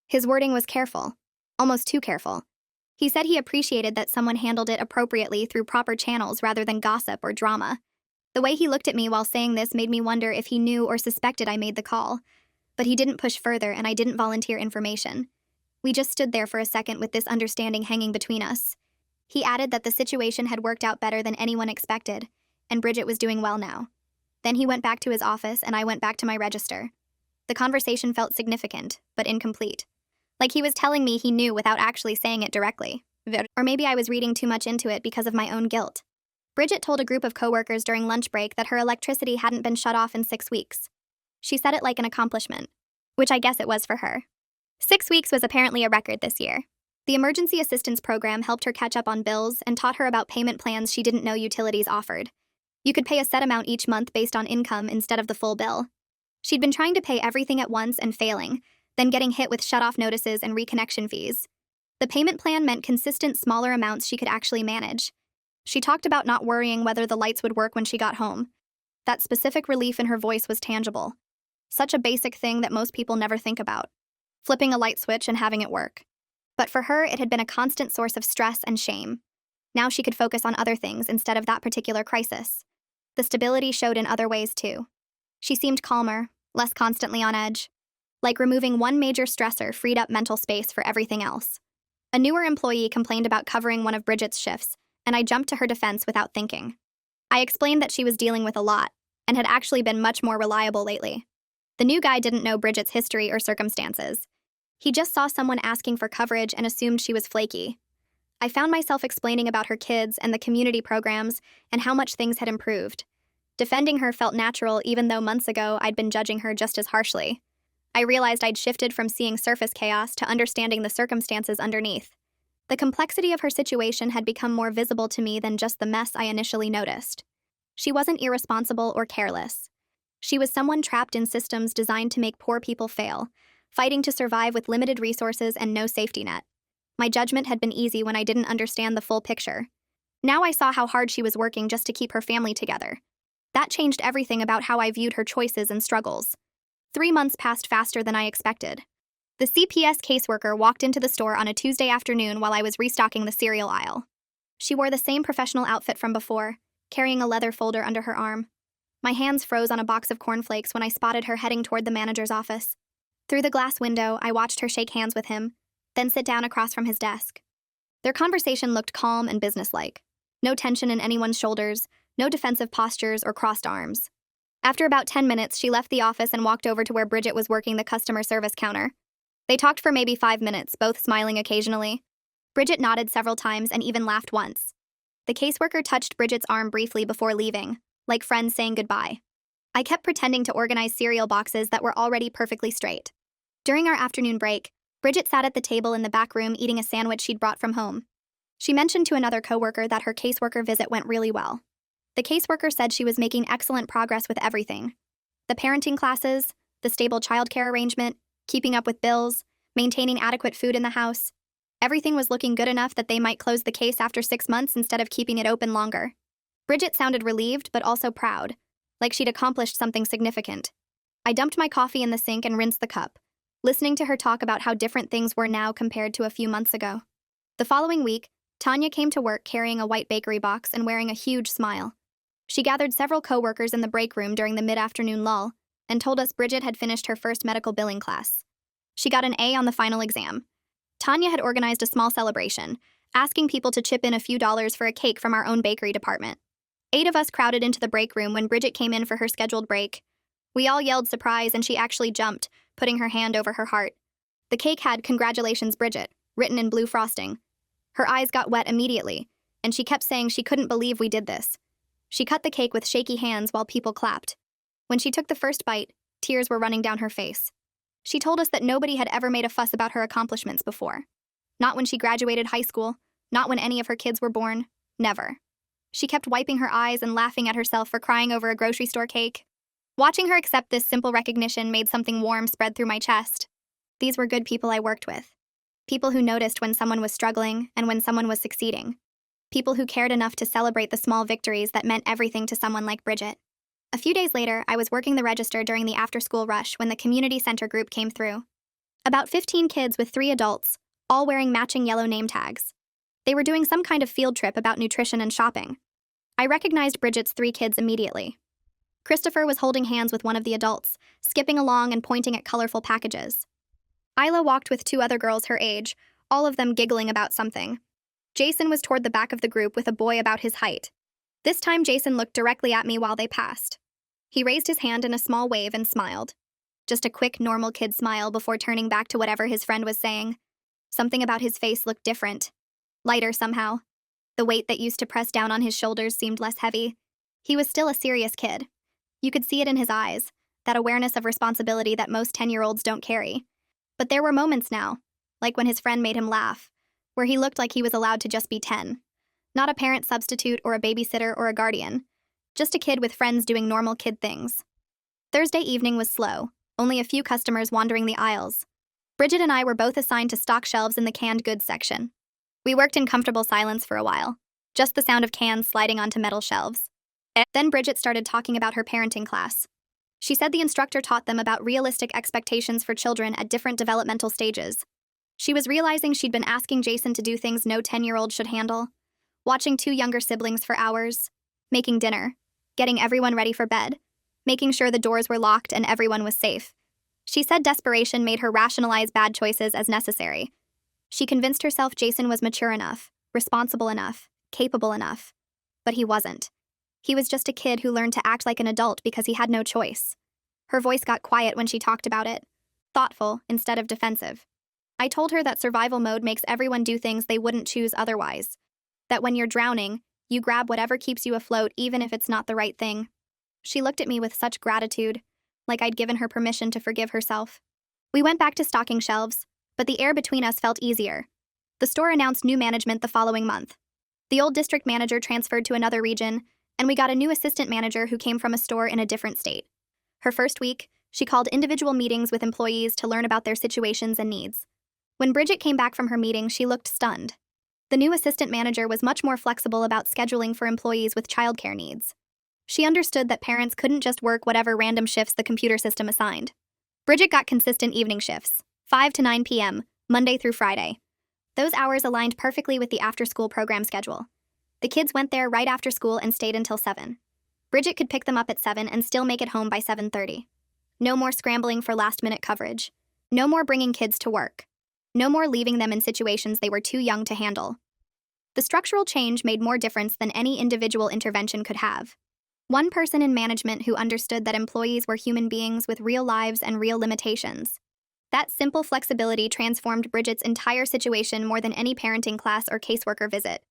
His wording was careful, almost too careful. He said he appreciated that someone handled it appropriately through proper channels rather than gossip or drama. The way he looked at me while saying this made me wonder if he knew or suspected I made the call. But he didn't push further, and I didn't volunteer information. We just stood there for a second with this understanding hanging between us. He added that the situation had worked out better than anyone expected, and Bridget was doing well now. Then he went back to his office, and I went back to my register. The conversation felt significant, but incomplete. Like he was telling me he knew without actually saying it directly. Or maybe I was reading too much into it because of my own guilt. Bridget told a group of coworkers during lunch break that her electricity hadn't been shut off in 6 weeks. She said it like an accomplishment, which I guess it was for her. 6 weeks was apparently a record this year. The emergency assistance program helped her catch up on bills and taught her about payment plans she didn't know utilities offered. You could pay a set amount each month based on income instead of the full bill. She'd been trying to pay everything at once and failing, then getting hit with shut-off notices and reconnection fees. The payment plan meant consistent smaller amounts she could actually manage. She talked about not worrying whether the lights would work when she got home. That specific relief in her voice was tangible. Such a basic thing that most people never think about. Flipping a light switch and having it work. But for her, it had been a constant source of stress and shame. Now she could focus on other things instead of that particular crisis. The stability showed in other ways too. She seemed calmer, less constantly on edge. Like removing one major stressor freed up mental space for everything else. A newer employee complained about covering one of Bridget's shifts, and I jumped to her defense without thinking. I explained that she was dealing with a lot, and had actually been much more reliable lately. The new guy didn't know Bridget's history or circumstances. He just saw someone asking for coverage and assumed she was flaky. I found myself explaining about her kids and the community programs and how much things had improved. Defending her felt natural even though months ago I'd been judging her just as harshly. I realized I'd shifted from seeing surface chaos to understanding the circumstances underneath. The complexity of her situation had become more visible to me than just the mess I initially noticed. She wasn't irresponsible or careless. She was someone trapped in systems designed to make poor people fail, fighting to survive with limited resources and no safety net. My judgment had been easy when I didn't understand the full picture. Now I saw how hard she was working just to keep her family together. That changed everything about how I viewed her choices and struggles. 3 months passed faster than I expected. The CPS caseworker walked into the store on a Tuesday afternoon while I was restocking the cereal aisle. She wore the same professional outfit from before, carrying a leather folder under her arm. My hands froze on a box of cornflakes when I spotted her heading toward the manager's office. Through the glass window, I watched her shake hands with him, then sit down across from his desk. Their conversation looked calm and businesslike. No tension in anyone's shoulders, no defensive postures or crossed arms. After about 10 minutes, she left the office and walked over to where Bridget was working the customer service counter. They talked for maybe 5 minutes, both smiling occasionally. Bridget nodded several times and even laughed once. The caseworker touched Bridget's arm briefly before leaving, like friends saying goodbye. I kept pretending to organize cereal boxes that were already perfectly straight. During our afternoon break, Bridget sat at the table in the back room eating a sandwich she'd brought from home. She mentioned to another coworker that her caseworker visit went really well. The caseworker said she was making excellent progress with everything. The parenting classes, the stable childcare arrangement, keeping up with bills, maintaining adequate food in the house. Everything was looking good enough that they might close the case after 6 months instead of keeping it open longer. Bridget sounded relieved but also proud, like she'd accomplished something significant. I dumped my coffee in the sink and rinsed the cup, listening to her talk about how different things were now compared to a few months ago. The following week, Tanya came to work carrying a white bakery box and wearing a huge smile. She gathered several coworkers in the break room during the mid-afternoon lull and told us Bridget had finished her first medical billing class. She got an A on the final exam. Tanya had organized a small celebration, asking people to chip in a few dollars for a cake from our own bakery department. 8 of us crowded into the break room when Bridget came in for her scheduled break. We all yelled surprise and she actually jumped, putting her hand over her heart. The cake had "Congratulations, Bridget," written in blue frosting. Her eyes got wet immediately, and she kept saying she couldn't believe we did this. She cut the cake with shaky hands while people clapped. When she took the first bite, tears were running down her face. She told us that nobody had ever made a fuss about her accomplishments before. Not when she graduated high school, not when any of her kids were born, never. She kept wiping her eyes and laughing at herself for crying over a grocery store cake. Watching her accept this simple recognition made something warm spread through my chest. These were good people I worked with. People who noticed when someone was struggling and when someone was succeeding. People who cared enough to celebrate the small victories that meant everything to someone like Bridget. A few days later, I was working the register during the after-school rush when the community center group came through. About 15 kids with 3 adults, all wearing matching yellow name tags. They were doing some kind of field trip about nutrition and shopping. I recognized Bridget's 3 kids immediately. Christopher was holding hands with one of the adults, skipping along and pointing at colorful packages. Isla walked with 2 other girls her age, all of them giggling about something. Jason was toward the back of the group with a boy about his height. This time Jason looked directly at me while they passed. He raised his hand in a small wave and smiled. Just a quick, normal kid smile before turning back to whatever his friend was saying. Something about his face looked different. Lighter somehow. The weight that used to press down on his shoulders seemed less heavy. He was still a serious kid. You could see it in his eyes, that awareness of responsibility that most 10-year-olds don't carry. But there were moments now, like when his friend made him laugh, where he looked like he was allowed to just be 10. Not a parent substitute or a babysitter or a guardian. Just a kid with friends doing normal kid things. Thursday evening was slow, only a few customers wandering the aisles. Bridget and I were both assigned to stock shelves in the canned goods section. We worked in comfortable silence for a while, just the sound of cans sliding onto metal shelves. Then Bridget started talking about her parenting class. She said the instructor taught them about realistic expectations for children at different developmental stages. She was realizing she'd been asking Jason to do things no 10-year-old should handle. Watching 2 younger siblings for hours. Making dinner. Getting everyone ready for bed. Making sure the doors were locked and everyone was safe. She said desperation made her rationalize bad choices as necessary. She convinced herself Jason was mature enough, responsible enough, capable enough. But he wasn't. He was just a kid who learned to act like an adult because he had no choice. Her voice got quiet when she talked about it. Thoughtful instead of defensive. I told her that survival mode makes everyone do things they wouldn't choose otherwise. That when you're drowning, you grab whatever keeps you afloat even if it's not the right thing. She looked at me with such gratitude, like I'd given her permission to forgive herself. We went back to stocking shelves, but the air between us felt easier. The store announced new management the following month. The old district manager transferred to another region, and we got a new assistant manager who came from a store in a different state. Her first week, she called individual meetings with employees to learn about their situations and needs. When Bridget came back from her meeting, she looked stunned. The new assistant manager was much more flexible about scheduling for employees with childcare needs. She understood that parents couldn't just work whatever random shifts the computer system assigned. Bridget got consistent evening shifts, 5 to 9 p.m., Monday through Friday. Those hours aligned perfectly with the after-school program schedule. The kids went there right after school and stayed until 7. Bridget could pick them up at 7 and still make it home by 7:30. No more scrambling for last-minute coverage. No more bringing kids to work. No more leaving them in situations they were too young to handle. The structural change made more difference than any individual intervention could have. One person in management who understood that employees were human beings with real lives and real limitations. That simple flexibility transformed Bridget's entire situation more than any parenting class or caseworker visit.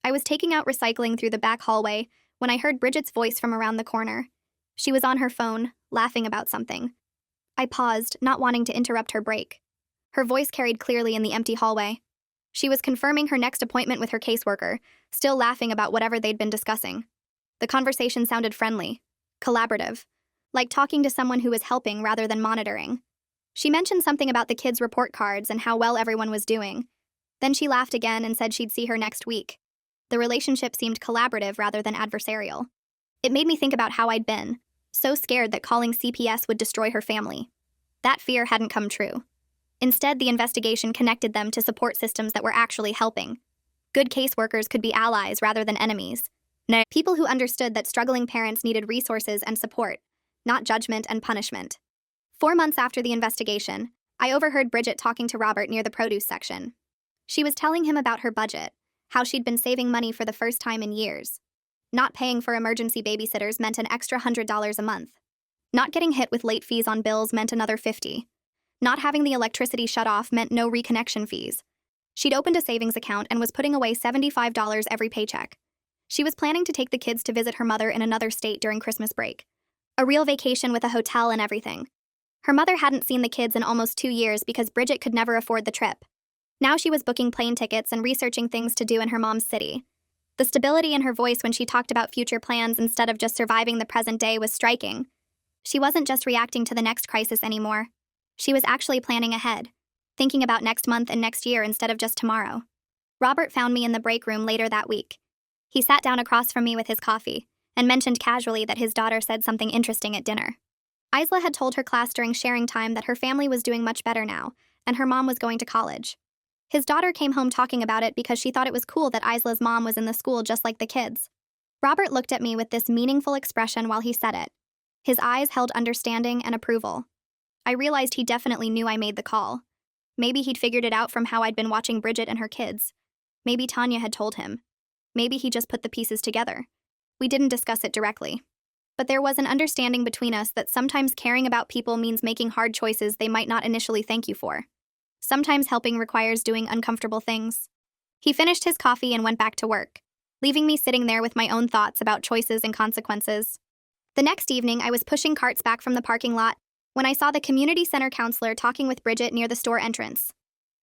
I was taking out recycling through the back hallway when I heard Bridget's voice from around the corner. She was on her phone, laughing about something. I paused, not wanting to interrupt her break. Her voice carried clearly in the empty hallway. She was confirming her next appointment with her caseworker, still laughing about whatever they'd been discussing. The conversation sounded friendly, collaborative, like talking to someone who was helping rather than monitoring. She mentioned something about the kids' report cards and how well everyone was doing. Then she laughed again and said she'd see her next week. The relationship seemed collaborative rather than adversarial. It made me think about how I'd been, so scared that calling CPS would destroy her family. That fear hadn't come true. Instead, the investigation connected them to support systems that were actually helping. Good caseworkers could be allies rather than enemies. People who understood that struggling parents needed resources and support, not judgment and punishment. 4 months after the investigation, I overheard Bridget talking to Robert near the produce section. She was telling him about her budget, how she'd been saving money for the first time in years. Not paying for emergency babysitters meant an extra $100 a month. Not getting hit with late fees on bills meant another $50. Not having the electricity shut off meant no reconnection fees. She'd opened a savings account and was putting away $75 every paycheck. She was planning to take the kids to visit her mother in another state during Christmas break. A real vacation with a hotel and everything. Her mother hadn't seen the kids in almost 2 years because Bridget could never afford the trip. Now she was booking plane tickets and researching things to do in her mom's city. The stability in her voice when she talked about future plans instead of just surviving the present day was striking. She wasn't just reacting to the next crisis anymore. She was actually planning ahead, thinking about next month and next year instead of just tomorrow. Robert found me in the break room later that week. He sat down across from me with his coffee, and mentioned casually that his daughter said something interesting at dinner. Isla had told her class during sharing time that her family was doing much better now, and her mom was going to college. His daughter came home talking about it because she thought it was cool that Isla's mom was in the school just like the kids. Robert looked at me with this meaningful expression while he said it. His eyes held understanding and approval. I realized he definitely knew I made the call. Maybe he'd figured it out from how I'd been watching Bridget and her kids. Maybe Tanya had told him. Maybe he just put the pieces together. We didn't discuss it directly. But there was an understanding between us that sometimes caring about people means making hard choices they might not initially thank you for. Sometimes helping requires doing uncomfortable things. He finished his coffee and went back to work, leaving me sitting there with my own thoughts about choices and consequences. The next evening, I was pushing carts back from the parking lot when I saw the community center counselor talking with Bridget near the store entrance.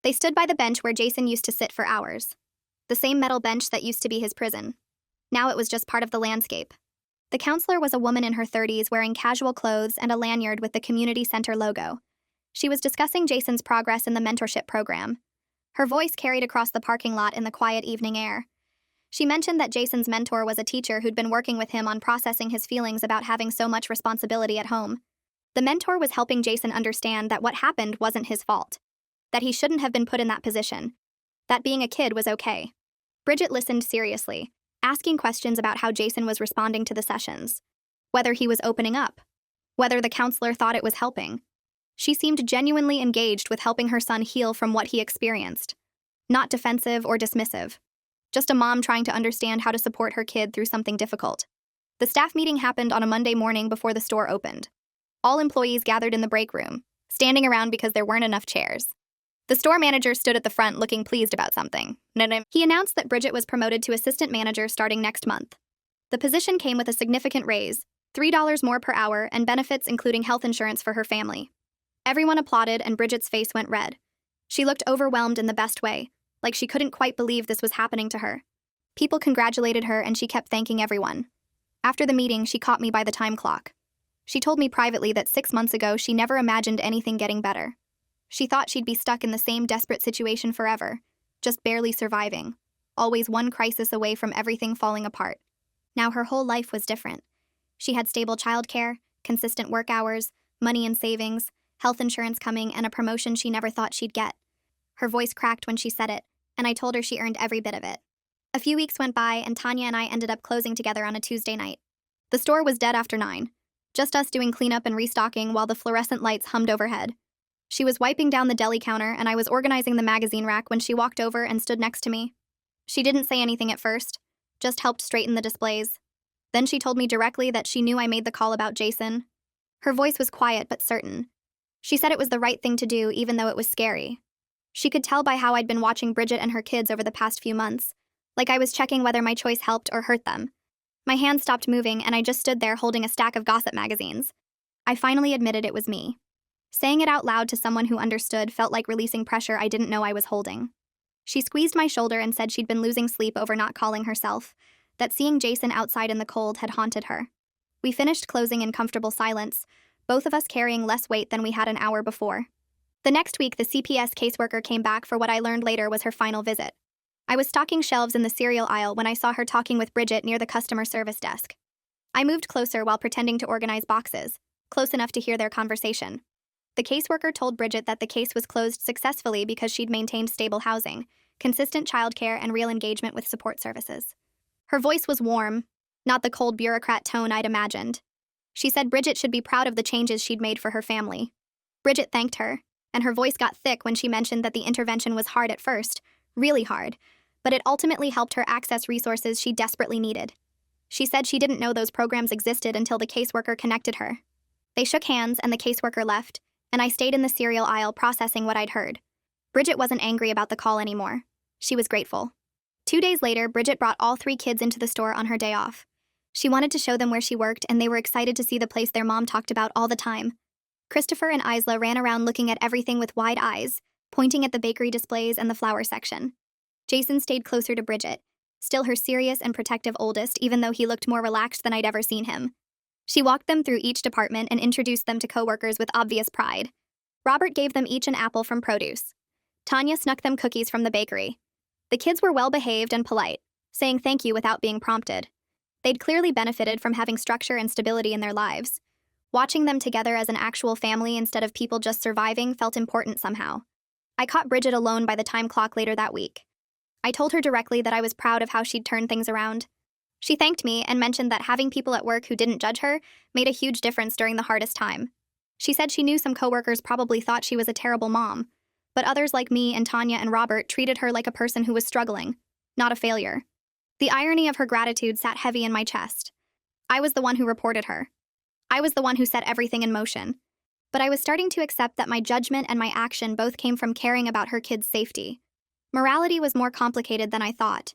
They stood by the bench where Jason used to sit for hours. The same metal bench that used to be his prison. Now it was just part of the landscape. The counselor was a woman in her 30s wearing casual clothes and a lanyard with the community center logo. She was discussing Jason's progress in the mentorship program. Her voice carried across the parking lot in the quiet evening air. She mentioned that Jason's mentor was a teacher who'd been working with him on processing his feelings about having so much responsibility at home. The mentor was helping Jason understand that what happened wasn't his fault, that he shouldn't have been put in that position, that being a kid was okay. Bridget listened seriously, asking questions about how Jason was responding to the sessions, whether he was opening up, whether the counselor thought it was helping. She seemed genuinely engaged with helping her son heal from what he experienced. Not defensive or dismissive. Just a mom trying to understand how to support her kid through something difficult. The staff meeting happened on a Monday morning before the store opened. All employees gathered in the break room, standing around because there weren't enough chairs. The store manager stood at the front looking pleased about something. He announced that Bridget was promoted to assistant manager starting next month. The position came with a significant raise, $3 more per hour, and benefits including health insurance for her family. Everyone applauded and Bridget's face went red. She looked overwhelmed in the best way, like she couldn't quite believe this was happening to her. People congratulated her and she kept thanking everyone. After the meeting, she caught me by the time clock. She told me privately that 6 months ago she never imagined anything getting better. She thought she'd be stuck in the same desperate situation forever, just barely surviving, always one crisis away from everything falling apart. Now her whole life was different. She had stable childcare, consistent work hours, money and savings, health insurance coming, and a promotion she never thought she'd get. Her voice cracked when she said it, and I told her she earned every bit of it. A few weeks went by, and Tanya and I ended up closing together on a Tuesday night. The store was dead after 9, just us doing cleanup and restocking while the fluorescent lights hummed overhead. She was wiping down the deli counter, and I was organizing the magazine rack when she walked over and stood next to me. She didn't say anything at first, just helped straighten the displays. Then she told me directly that she knew I made the call about Jason. Her voice was quiet but certain. She said it was the right thing to do even though it was scary. She could tell by how I'd been watching Bridget and her kids over the past few months, like I was checking whether my choice helped or hurt them. My hand stopped moving and I just stood there holding a stack of gossip magazines. I finally admitted it was me. Saying it out loud to someone who understood felt like releasing pressure I didn't know I was holding. She squeezed my shoulder and said she'd been losing sleep over not calling herself, that seeing Jason outside in the cold had haunted her. We finished closing in comfortable silence, both of us carrying less weight than we had an hour before. The next week, the CPS caseworker came back for what I learned later was her final visit. I was stocking shelves in the cereal aisle when I saw her talking with Bridget near the customer service desk. I moved closer while pretending to organize boxes, close enough to hear their conversation. The caseworker told Bridget that the case was closed successfully because she'd maintained stable housing, consistent childcare, and real engagement with support services. Her voice was warm, not the cold bureaucrat tone I'd imagined. She said Bridget should be proud of the changes she'd made for her family. Bridget thanked her, and her voice got thick when she mentioned that the intervention was hard at first, really hard, but it ultimately helped her access resources she desperately needed. She said she didn't know those programs existed until the caseworker connected her. They shook hands and the caseworker left, and I stayed in the cereal aisle processing what I'd heard. Bridget wasn't angry about the call anymore. She was grateful. 2 days later, Bridget brought all 3 kids into the store on her day off. She wanted to show them where she worked, and they were excited to see the place their mom talked about all the time. Christopher and Isla ran around looking at everything with wide eyes, pointing at the bakery displays and the flower section. Jason stayed closer to Bridget, still her serious and protective oldest, even though he looked more relaxed than I'd ever seen him. She walked them through each department and introduced them to coworkers with obvious pride. Robert gave them each an apple from produce. Tanya snuck them cookies from the bakery. The kids were well-behaved and polite, saying thank you without being prompted. They'd clearly benefited from having structure and stability in their lives. Watching them together as an actual family instead of people just surviving felt important somehow. I caught Bridget alone by the time clock later that week. I told her directly that I was proud of how she'd turned things around. She thanked me and mentioned that having people at work who didn't judge her made a huge difference during the hardest time. She said she knew some coworkers probably thought she was a terrible mom, but others like me and Tanya and Robert treated her like a person who was struggling, not a failure. The irony of her gratitude sat heavy in my chest. I was the one who reported her. I was the one who set everything in motion. But I was starting to accept that my judgment and my action both came from caring about her kids' safety. Morality was more complicated than I thought.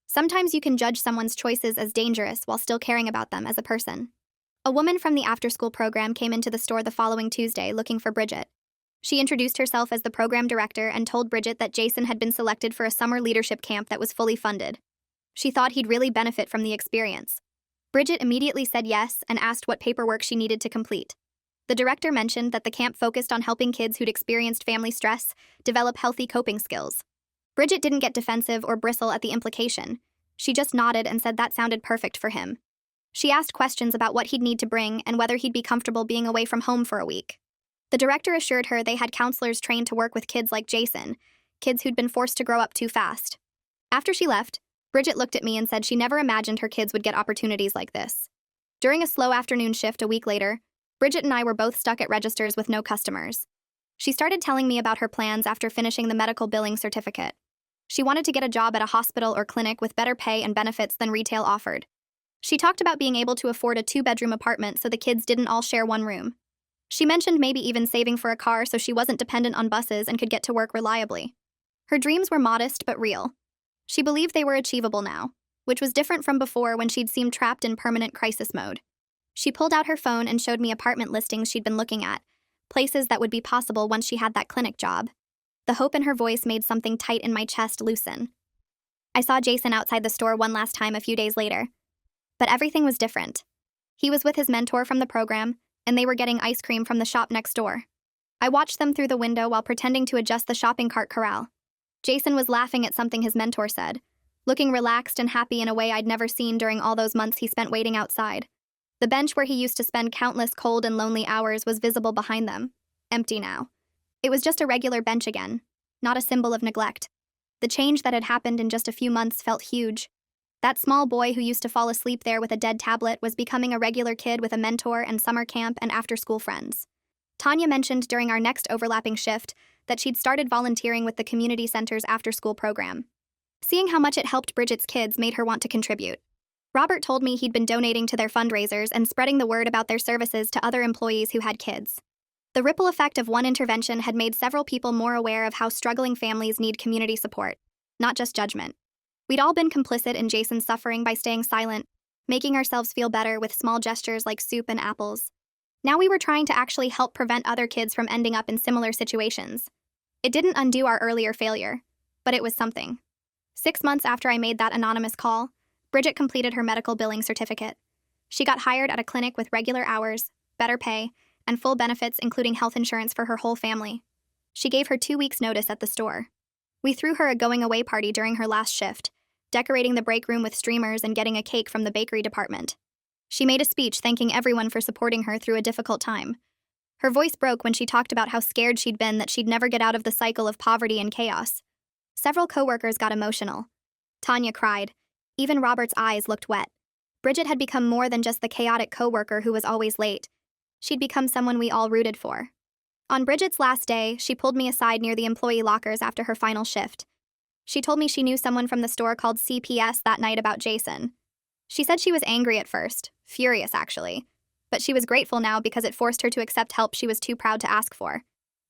Sometimes you can judge someone's choices as dangerous while still caring about them as a person. A woman from the after-school program came into the store the following Tuesday looking for Bridget. She introduced herself as the program director and told Bridget that Jason had been selected for a summer leadership camp that was fully funded. She thought he'd really benefit from the experience. Bridget immediately said yes and asked what paperwork she needed to complete. The director mentioned that the camp focused on helping kids who'd experienced family stress develop healthy coping skills. Bridget didn't get defensive or bristle at the implication. She just nodded and said that sounded perfect for him. She asked questions about what he'd need to bring and whether he'd be comfortable being away from home for a week. The director assured her they had counselors trained to work with kids like Jason, kids who'd been forced to grow up too fast. After she left, Bridget looked at me and said she never imagined her kids would get opportunities like this. During a slow afternoon shift a week later, Bridget and I were both stuck at registers with no customers. She started telling me about her plans after finishing the medical billing certificate. She wanted to get a job at a hospital or clinic with better pay and benefits than retail offered. She talked about being able to afford a 2-bedroom apartment so the kids didn't all share one room. She mentioned maybe even saving for a car so she wasn't dependent on buses and could get to work reliably. Her dreams were modest but real. She believed they were achievable now, which was different from before when she'd seemed trapped in permanent crisis mode. She pulled out her phone and showed me apartment listings she'd been looking at, places that would be possible once she had that clinic job. The hope in her voice made something tight in my chest loosen. I saw Jason outside the store one last time a few days later. But everything was different. He was with his mentor from the program, and they were getting ice cream from the shop next door. I watched them through the window while pretending to adjust the shopping cart corral. Jason was laughing at something his mentor said, looking relaxed and happy in a way I'd never seen during all those months he spent waiting outside. The bench where he used to spend countless cold and lonely hours was visible behind them, empty now. It was just a regular bench again, not a symbol of neglect. The change that had happened in just a few months felt huge. That small boy who used to fall asleep there with a dead tablet was becoming a regular kid with a mentor and summer camp and after-school friends. Tanya mentioned during our next overlapping shift that she'd started volunteering with the community center's after-school program. Seeing how much it helped Bridget's kids made her want to contribute. Robert told me he'd been donating to their fundraisers and spreading the word about their services to other employees who had kids. The ripple effect of one intervention had made several people more aware of how struggling families need community support, not just judgment. We'd all been complicit in Jason's suffering by staying silent, making ourselves feel better with small gestures like soup and apples. Now we were trying to actually help prevent other kids from ending up in similar situations. It didn't undo our earlier failure, but it was something. 6 months after I made that anonymous call, Bridget completed her medical billing certificate. She got hired at a clinic with regular hours, better pay, and full benefits including health insurance for her whole family. She gave her 2 weeks' notice at the store. We threw her a going-away party during her last shift, decorating the break room with streamers and getting a cake from the bakery department. She made a speech thanking everyone for supporting her through a difficult time. Her voice broke when she talked about how scared she'd been that she'd never get out of the cycle of poverty and chaos. Several coworkers got emotional. Tanya cried. Even Robert's eyes looked wet. Bridget had become more than just the chaotic coworker who was always late. She'd become someone we all rooted for. On Bridget's last day, she pulled me aside near the employee lockers after her final shift. She told me she knew someone from the store called CPS that night about Jason. She said she was angry at first, furious actually, but she was grateful now because it forced her to accept help she was too proud to ask for.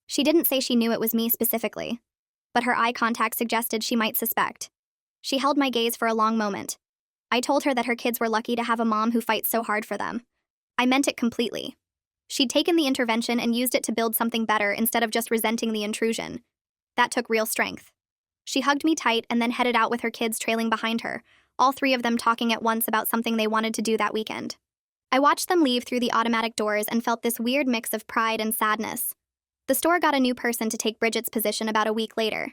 She didn't say she knew it was me specifically, but her eye contact suggested she might suspect. She held my gaze for a long moment. I told her that her kids were lucky to have a mom who fights so hard for them. I meant it completely. She'd taken the intervention and used it to build something better instead of just resenting the intrusion. That took real strength. She hugged me tight and then headed out with her kids trailing behind her, all 3 of them talking at once about something they wanted to do that weekend. I watched them leave through the automatic doors and felt this weird mix of pride and sadness. The store got a new person to take Bridget's position about a week later.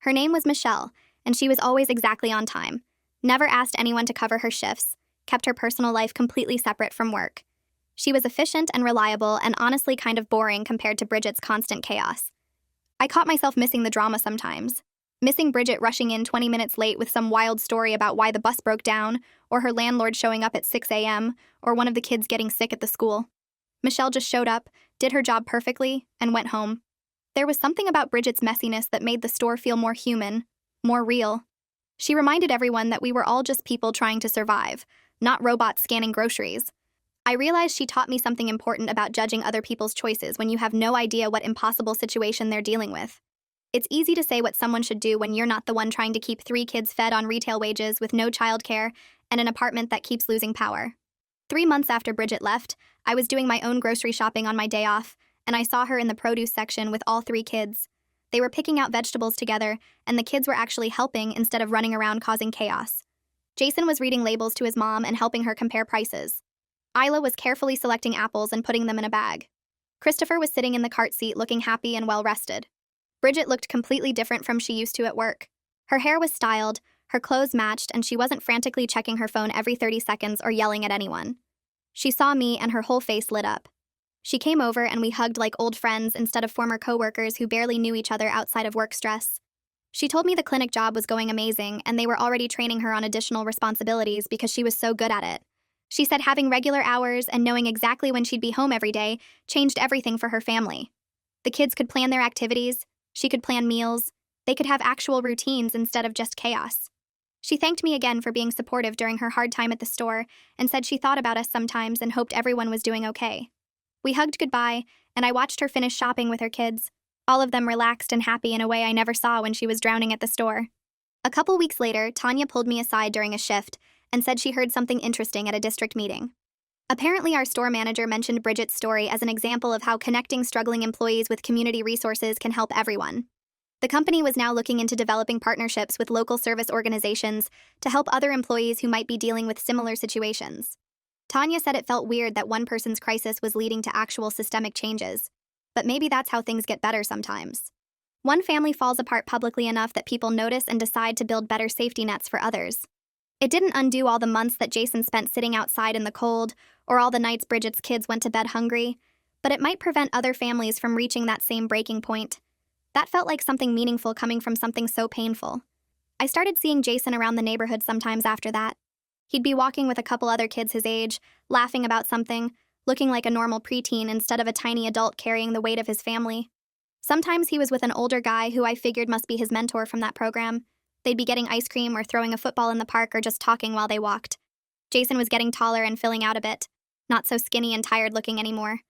Her name was Michelle, and she was always exactly on time, never asked anyone to cover her shifts, kept her personal life completely separate from work. She was efficient and reliable and honestly kind of boring compared to Bridget's constant chaos. I caught myself missing the drama sometimes. Missing Bridget rushing in 20 minutes late with some wild story about why the bus broke down, or her landlord showing up at 6 a.m., or one of the kids getting sick at the school. Michelle just showed up, did her job perfectly, and went home. There was something about Bridget's messiness that made the store feel more human, more real. She reminded everyone that we were all just people trying to survive, not robots scanning groceries. I realized she taught me something important about judging other people's choices when you have no idea what impossible situation they're dealing with. It's easy to say what someone should do when you're not the one trying to keep 3 kids fed on retail wages with no childcare and an apartment that keeps losing power. 3 months after Bridget left, I was doing my own grocery shopping on my day off, and I saw her in the produce section with all 3 kids. They were picking out vegetables together, and the kids were actually helping instead of running around causing chaos. Jason was reading labels to his mom and helping her compare prices. Isla was carefully selecting apples and putting them in a bag. Christopher was sitting in the cart seat looking happy and well-rested. Bridget looked completely different from she used to at work. Her hair was styled, her clothes matched, and she wasn't frantically checking her phone every 30 seconds or yelling at anyone. She saw me and her whole face lit up. She came over and we hugged like old friends instead of former coworkers who barely knew each other outside of work stress. She told me the clinic job was going amazing and they were already training her on additional responsibilities because she was so good at it. She said having regular hours and knowing exactly when she'd be home every day changed everything for her family. The kids could plan their activities, she could plan meals, they could have actual routines instead of just chaos. She thanked me again for being supportive during her hard time at the store and said she thought about us sometimes and hoped everyone was doing okay. We hugged goodbye, and I watched her finish shopping with her kids, all of them relaxed and happy in a way I never saw when she was drowning at the store. A couple weeks later, Tanya pulled me aside during a shift and said she heard something interesting at a district meeting. Apparently, our store manager mentioned Bridget's story as an example of how connecting struggling employees with community resources can help everyone. The company was now looking into developing partnerships with local service organizations to help other employees who might be dealing with similar situations. Tanya said it felt weird that one person's crisis was leading to actual systemic changes, but maybe that's how things get better sometimes. One family falls apart publicly enough that people notice and decide to build better safety nets for others. It didn't undo all the months that Jason spent sitting outside in the cold, or all the nights Bridget's kids went to bed hungry, but it might prevent other families from reaching that same breaking point. That felt like something meaningful coming from something so painful. I started seeing Jason around the neighborhood sometimes after that. He'd be walking with a couple other kids his age, laughing about something, looking like a normal preteen instead of a tiny adult carrying the weight of his family. Sometimes he was with an older guy who I figured must be his mentor from that program. They'd be getting ice cream or throwing a football in the park or just talking while they walked. Jason was getting taller and filling out a bit, not so skinny and tired looking anymore.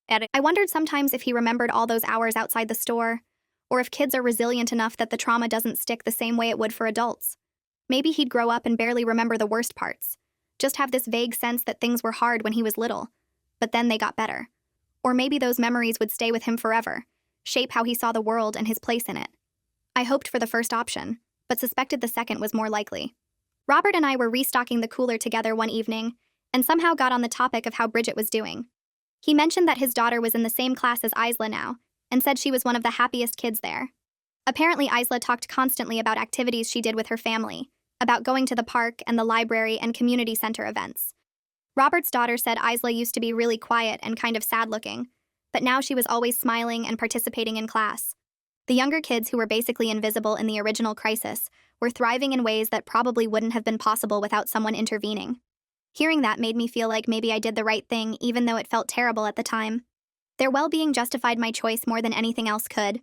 I wondered sometimes if he remembered all those hours outside the store, or if kids are resilient enough that the trauma doesn't stick the same way it would for adults. Maybe he'd grow up and barely remember the worst parts, just have this vague sense that things were hard when he was little, but then they got better. Or maybe those memories would stay with him forever, shape how he saw the world and his place in it. I hoped for the first option, but suspected the second was more likely. Robert and I were restocking the cooler together one evening, and somehow got on the topic of how Bridget was doing. He mentioned that his daughter was in the same class as Isla now, and said she was one of the happiest kids there. Apparently, Isla talked constantly about activities she did with her family, about going to the park and the library and community center events. Robert's daughter said Isla used to be really quiet and kind of sad-looking, but now she was always smiling and participating in class. The younger kids, who were basically invisible in the original crisis, were thriving in ways that probably wouldn't have been possible without someone intervening. Hearing that made me feel like maybe I did the right thing, even though it felt terrible at the time. Their well-being justified my choice more than anything else could.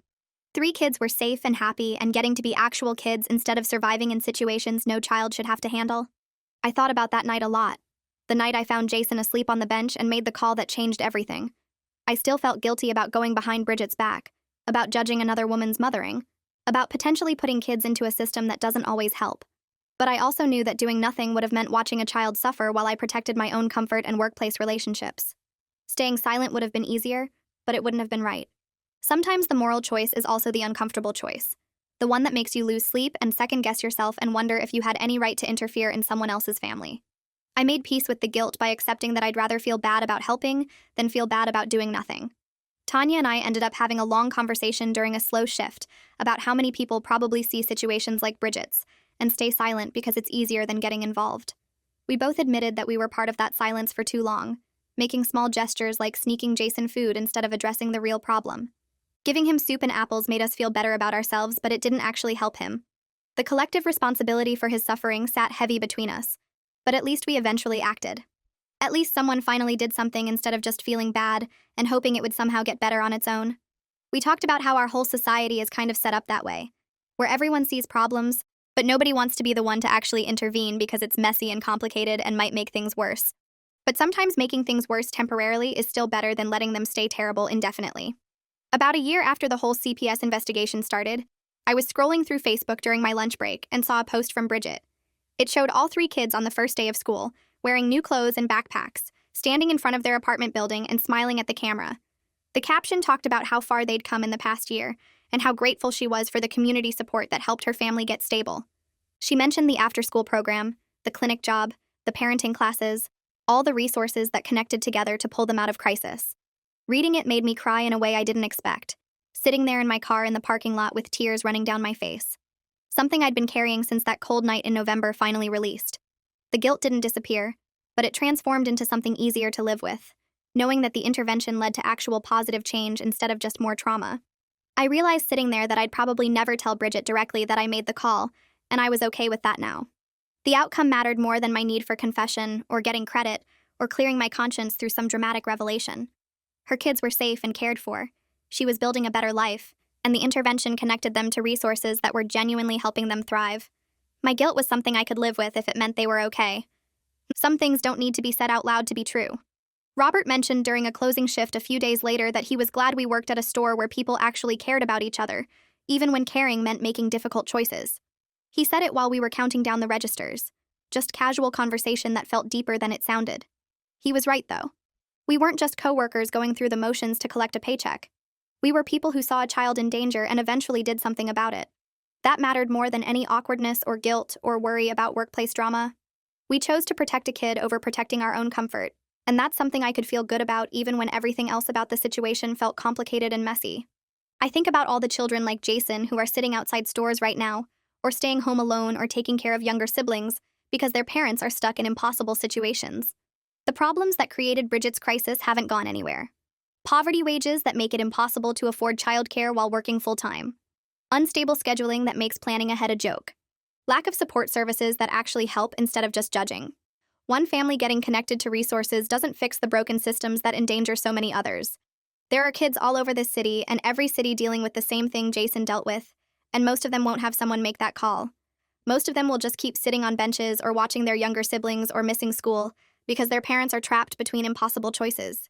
3 kids were safe and happy and getting to be actual kids instead of surviving in situations no child should have to handle. I thought about that night a lot. The night I found Jason asleep on the bench and made the call that changed everything. I still felt guilty about going behind Bridget's back, about judging another woman's mothering, about potentially putting kids into a system that doesn't always help. But I also knew that doing nothing would have meant watching a child suffer while I protected my own comfort and workplace relationships. Staying silent would have been easier, but it wouldn't have been right. Sometimes the moral choice is also the uncomfortable choice, the one that makes you lose sleep and second-guess yourself and wonder if you had any right to interfere in someone else's family. I made peace with the guilt by accepting that I'd rather feel bad about helping than feel bad about doing nothing. Tanya and I ended up having a long conversation during a slow shift about how many people probably see situations like Bridget's and stay silent because it's easier than getting involved. We both admitted that we were part of that silence for too long, making small gestures like sneaking Jason food instead of addressing the real problem. Giving him soup and apples made us feel better about ourselves, but it didn't actually help him. The collective responsibility for his suffering sat heavy between us, but at least we eventually acted. At least someone finally did something instead of just feeling bad and hoping it would somehow get better on its own. We talked about how our whole society is kind of set up that way, where everyone sees problems, but nobody wants to be the one to actually intervene because it's messy and complicated and might make things worse. But sometimes making things worse temporarily is still better than letting them stay terrible indefinitely. About a year after the whole CPS investigation started, I was scrolling through Facebook during my lunch break and saw a post from Bridget. It showed all 3 kids on the first day of school, wearing new clothes and backpacks, standing in front of their apartment building and smiling at the camera. The caption talked about how far they'd come in the past year and how grateful she was for the community support that helped her family get stable. She mentioned the after-school program, the clinic job, the parenting classes, all the resources that connected together to pull them out of crisis. Reading it made me cry in a way I didn't expect, sitting there in my car in the parking lot with tears running down my face. Something I'd been carrying since that cold night in November finally released. The guilt didn't disappear, but it transformed into something easier to live with, knowing that the intervention led to actual positive change instead of just more trauma. I realized sitting there that I'd probably never tell Bridget directly that I made the call, and I was okay with that now. The outcome mattered more than my need for confession, or getting credit, or clearing my conscience through some dramatic revelation. Her kids were safe and cared for. She was building a better life, and the intervention connected them to resources that were genuinely helping them thrive. My guilt was something I could live with if it meant they were okay. Some things don't need to be said out loud to be true. Robert mentioned during a closing shift a few days later that he was glad we worked at a store where people actually cared about each other, even when caring meant making difficult choices. He said it while we were counting down the registers. Just casual conversation that felt deeper than it sounded. He was right, though. We weren't just coworkers going through the motions to collect a paycheck. We were people who saw a child in danger and eventually did something about it. That mattered more than any awkwardness or guilt or worry about workplace drama. We chose to protect a kid over protecting our own comfort, and that's something I could feel good about even when everything else about the situation felt complicated and messy. I think about all the children like Jason who are sitting outside stores right now, or staying home alone or taking care of younger siblings because their parents are stuck in impossible situations. The problems that created Bridget's crisis haven't gone anywhere. Poverty wages that make it impossible to afford childcare while working full-time. Unstable scheduling that makes planning ahead a joke. Lack of support services that actually help instead of just judging. One family getting connected to resources doesn't fix the broken systems that endanger so many others. There are kids all over this city and every city dealing with the same thing Jason dealt with, and most of them won't have someone make that call. Most of them will just keep sitting on benches or watching their younger siblings or missing school because their parents are trapped between impossible choices.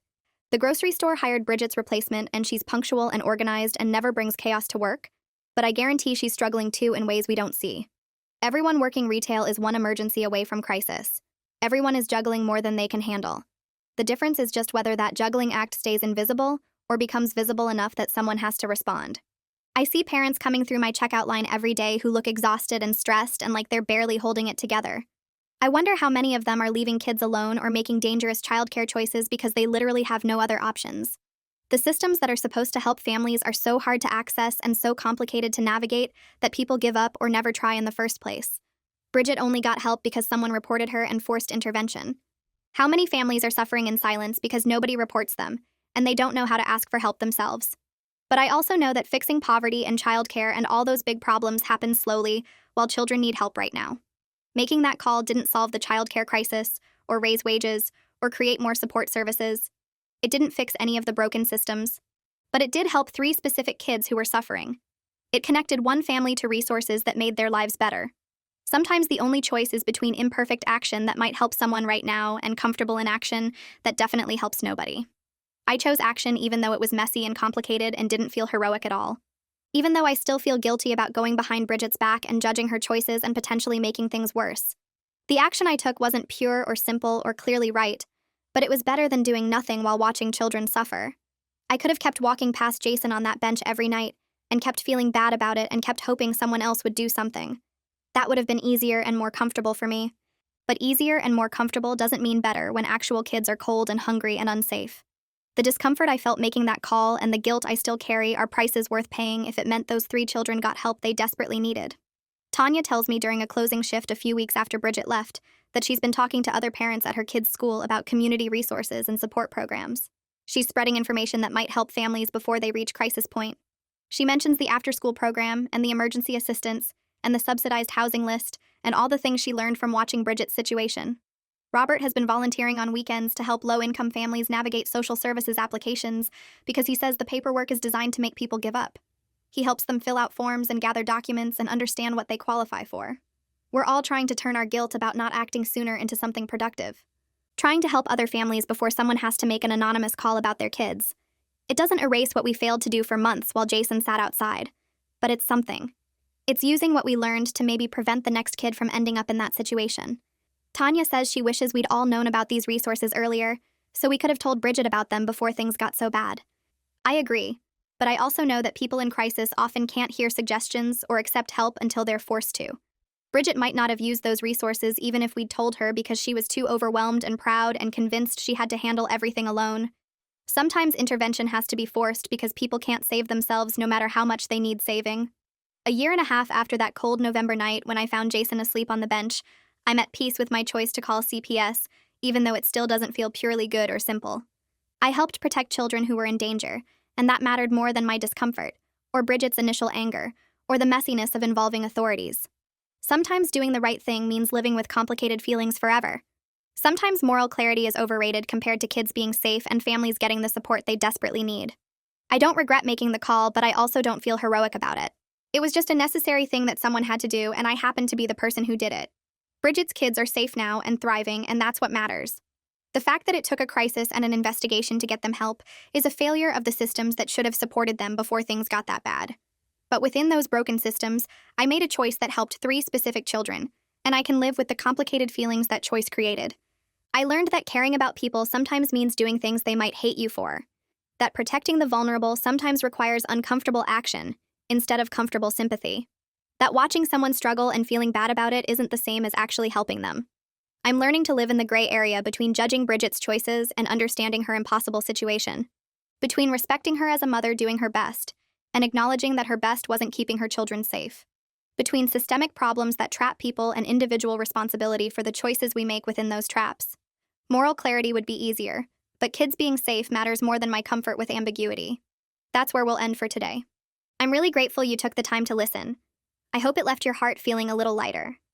The grocery store hired Bridget's replacement, and she's punctual and organized and never brings chaos to work, but I guarantee she's struggling too in ways we don't see. Everyone working retail is one emergency away from crisis. Everyone is juggling more than they can handle. The difference is just whether that juggling act stays invisible or becomes visible enough that someone has to respond. I see parents coming through my checkout line every day who look exhausted and stressed and like they're barely holding it together. I wonder how many of them are leaving kids alone or making dangerous childcare choices because they literally have no other options. The systems that are supposed to help families are so hard to access and so complicated to navigate that people give up or never try in the first place. Bridget only got help because someone reported her and forced intervention. How many families are suffering in silence because nobody reports them, and they don't know how to ask for help themselves? But I also know that fixing poverty and childcare and all those big problems happen slowly while children need help right now. Making that call didn't solve the childcare crisis, or raise wages, or create more support services. It didn't fix any of the broken systems. But it did help 3 specific kids who were suffering. It connected one family to resources that made their lives better. Sometimes the only choice is between imperfect action that might help someone right now and comfortable inaction that definitely helps nobody. I chose action even though it was messy and complicated and didn't feel heroic at all. Even though I still feel guilty about going behind Bridget's back and judging her choices and potentially making things worse. The action I took wasn't pure or simple or clearly right, but it was better than doing nothing while watching children suffer. I could have kept walking past Jason on that bench every night and kept feeling bad about it and kept hoping someone else would do something. That would have been easier and more comfortable for me. But easier and more comfortable doesn't mean better when actual kids are cold and hungry and unsafe. The discomfort I felt making that call and the guilt I still carry are prices worth paying if it meant those 3 children got help they desperately needed. Tanya tells me during a closing shift a few weeks after Bridget left that she's been talking to other parents at her kids' school about community resources and support programs. She's spreading information that might help families before they reach crisis point. She mentions the after-school program and the emergency assistance and the subsidized housing list and all the things she learned from watching Bridget's situation. Robert has been volunteering on weekends to help low-income families navigate social services applications because he says the paperwork is designed to make people give up. He helps them fill out forms and gather documents and understand what they qualify for. We're all trying to turn our guilt about not acting sooner into something productive. Trying to help other families before someone has to make an anonymous call about their kids. It doesn't erase what we failed to do for months while Jason sat outside, but it's something. It's using what we learned to maybe prevent the next kid from ending up in that situation. Tanya says she wishes we'd all known about these resources earlier, so we could have told Bridget about them before things got so bad. I agree, but I also know that people in crisis often can't hear suggestions or accept help until they're forced to. Bridget might not have used those resources even if we'd told her because she was too overwhelmed and proud and convinced she had to handle everything alone. Sometimes intervention has to be forced because people can't save themselves no matter how much they need saving. A year and a half after that cold November night when I found Jason asleep on the bench, I'm at peace with my choice to call CPS, even though it still doesn't feel purely good or simple. I helped protect children who were in danger, and that mattered more than my discomfort, or Bridget's initial anger, or the messiness of involving authorities. Sometimes doing the right thing means living with complicated feelings forever. Sometimes moral clarity is overrated compared to kids being safe and families getting the support they desperately need. I don't regret making the call, but I also don't feel heroic about it. It was just a necessary thing that someone had to do, and I happened to be the person who did it. Bridget's kids are safe now and thriving, and that's what matters. The fact that it took a crisis and an investigation to get them help is a failure of the systems that should have supported them before things got that bad. But within those broken systems, I made a choice that helped 3 specific children, and I can live with the complicated feelings that choice created. I learned that caring about people sometimes means doing things they might hate you for. That protecting the vulnerable sometimes requires uncomfortable action, instead of comfortable sympathy. That watching someone struggle and feeling bad about it isn't the same as actually helping them. I'm learning to live in the gray area between judging Bridget's choices and understanding her impossible situation. Between respecting her as a mother doing her best, and acknowledging that her best wasn't keeping her children safe. Between systemic problems that trap people and individual responsibility for the choices we make within those traps. Moral clarity would be easier, but kids being safe matters more than my comfort with ambiguity. That's where we'll end for today. I'm really grateful you took the time to listen. I hope it left your heart feeling a little lighter.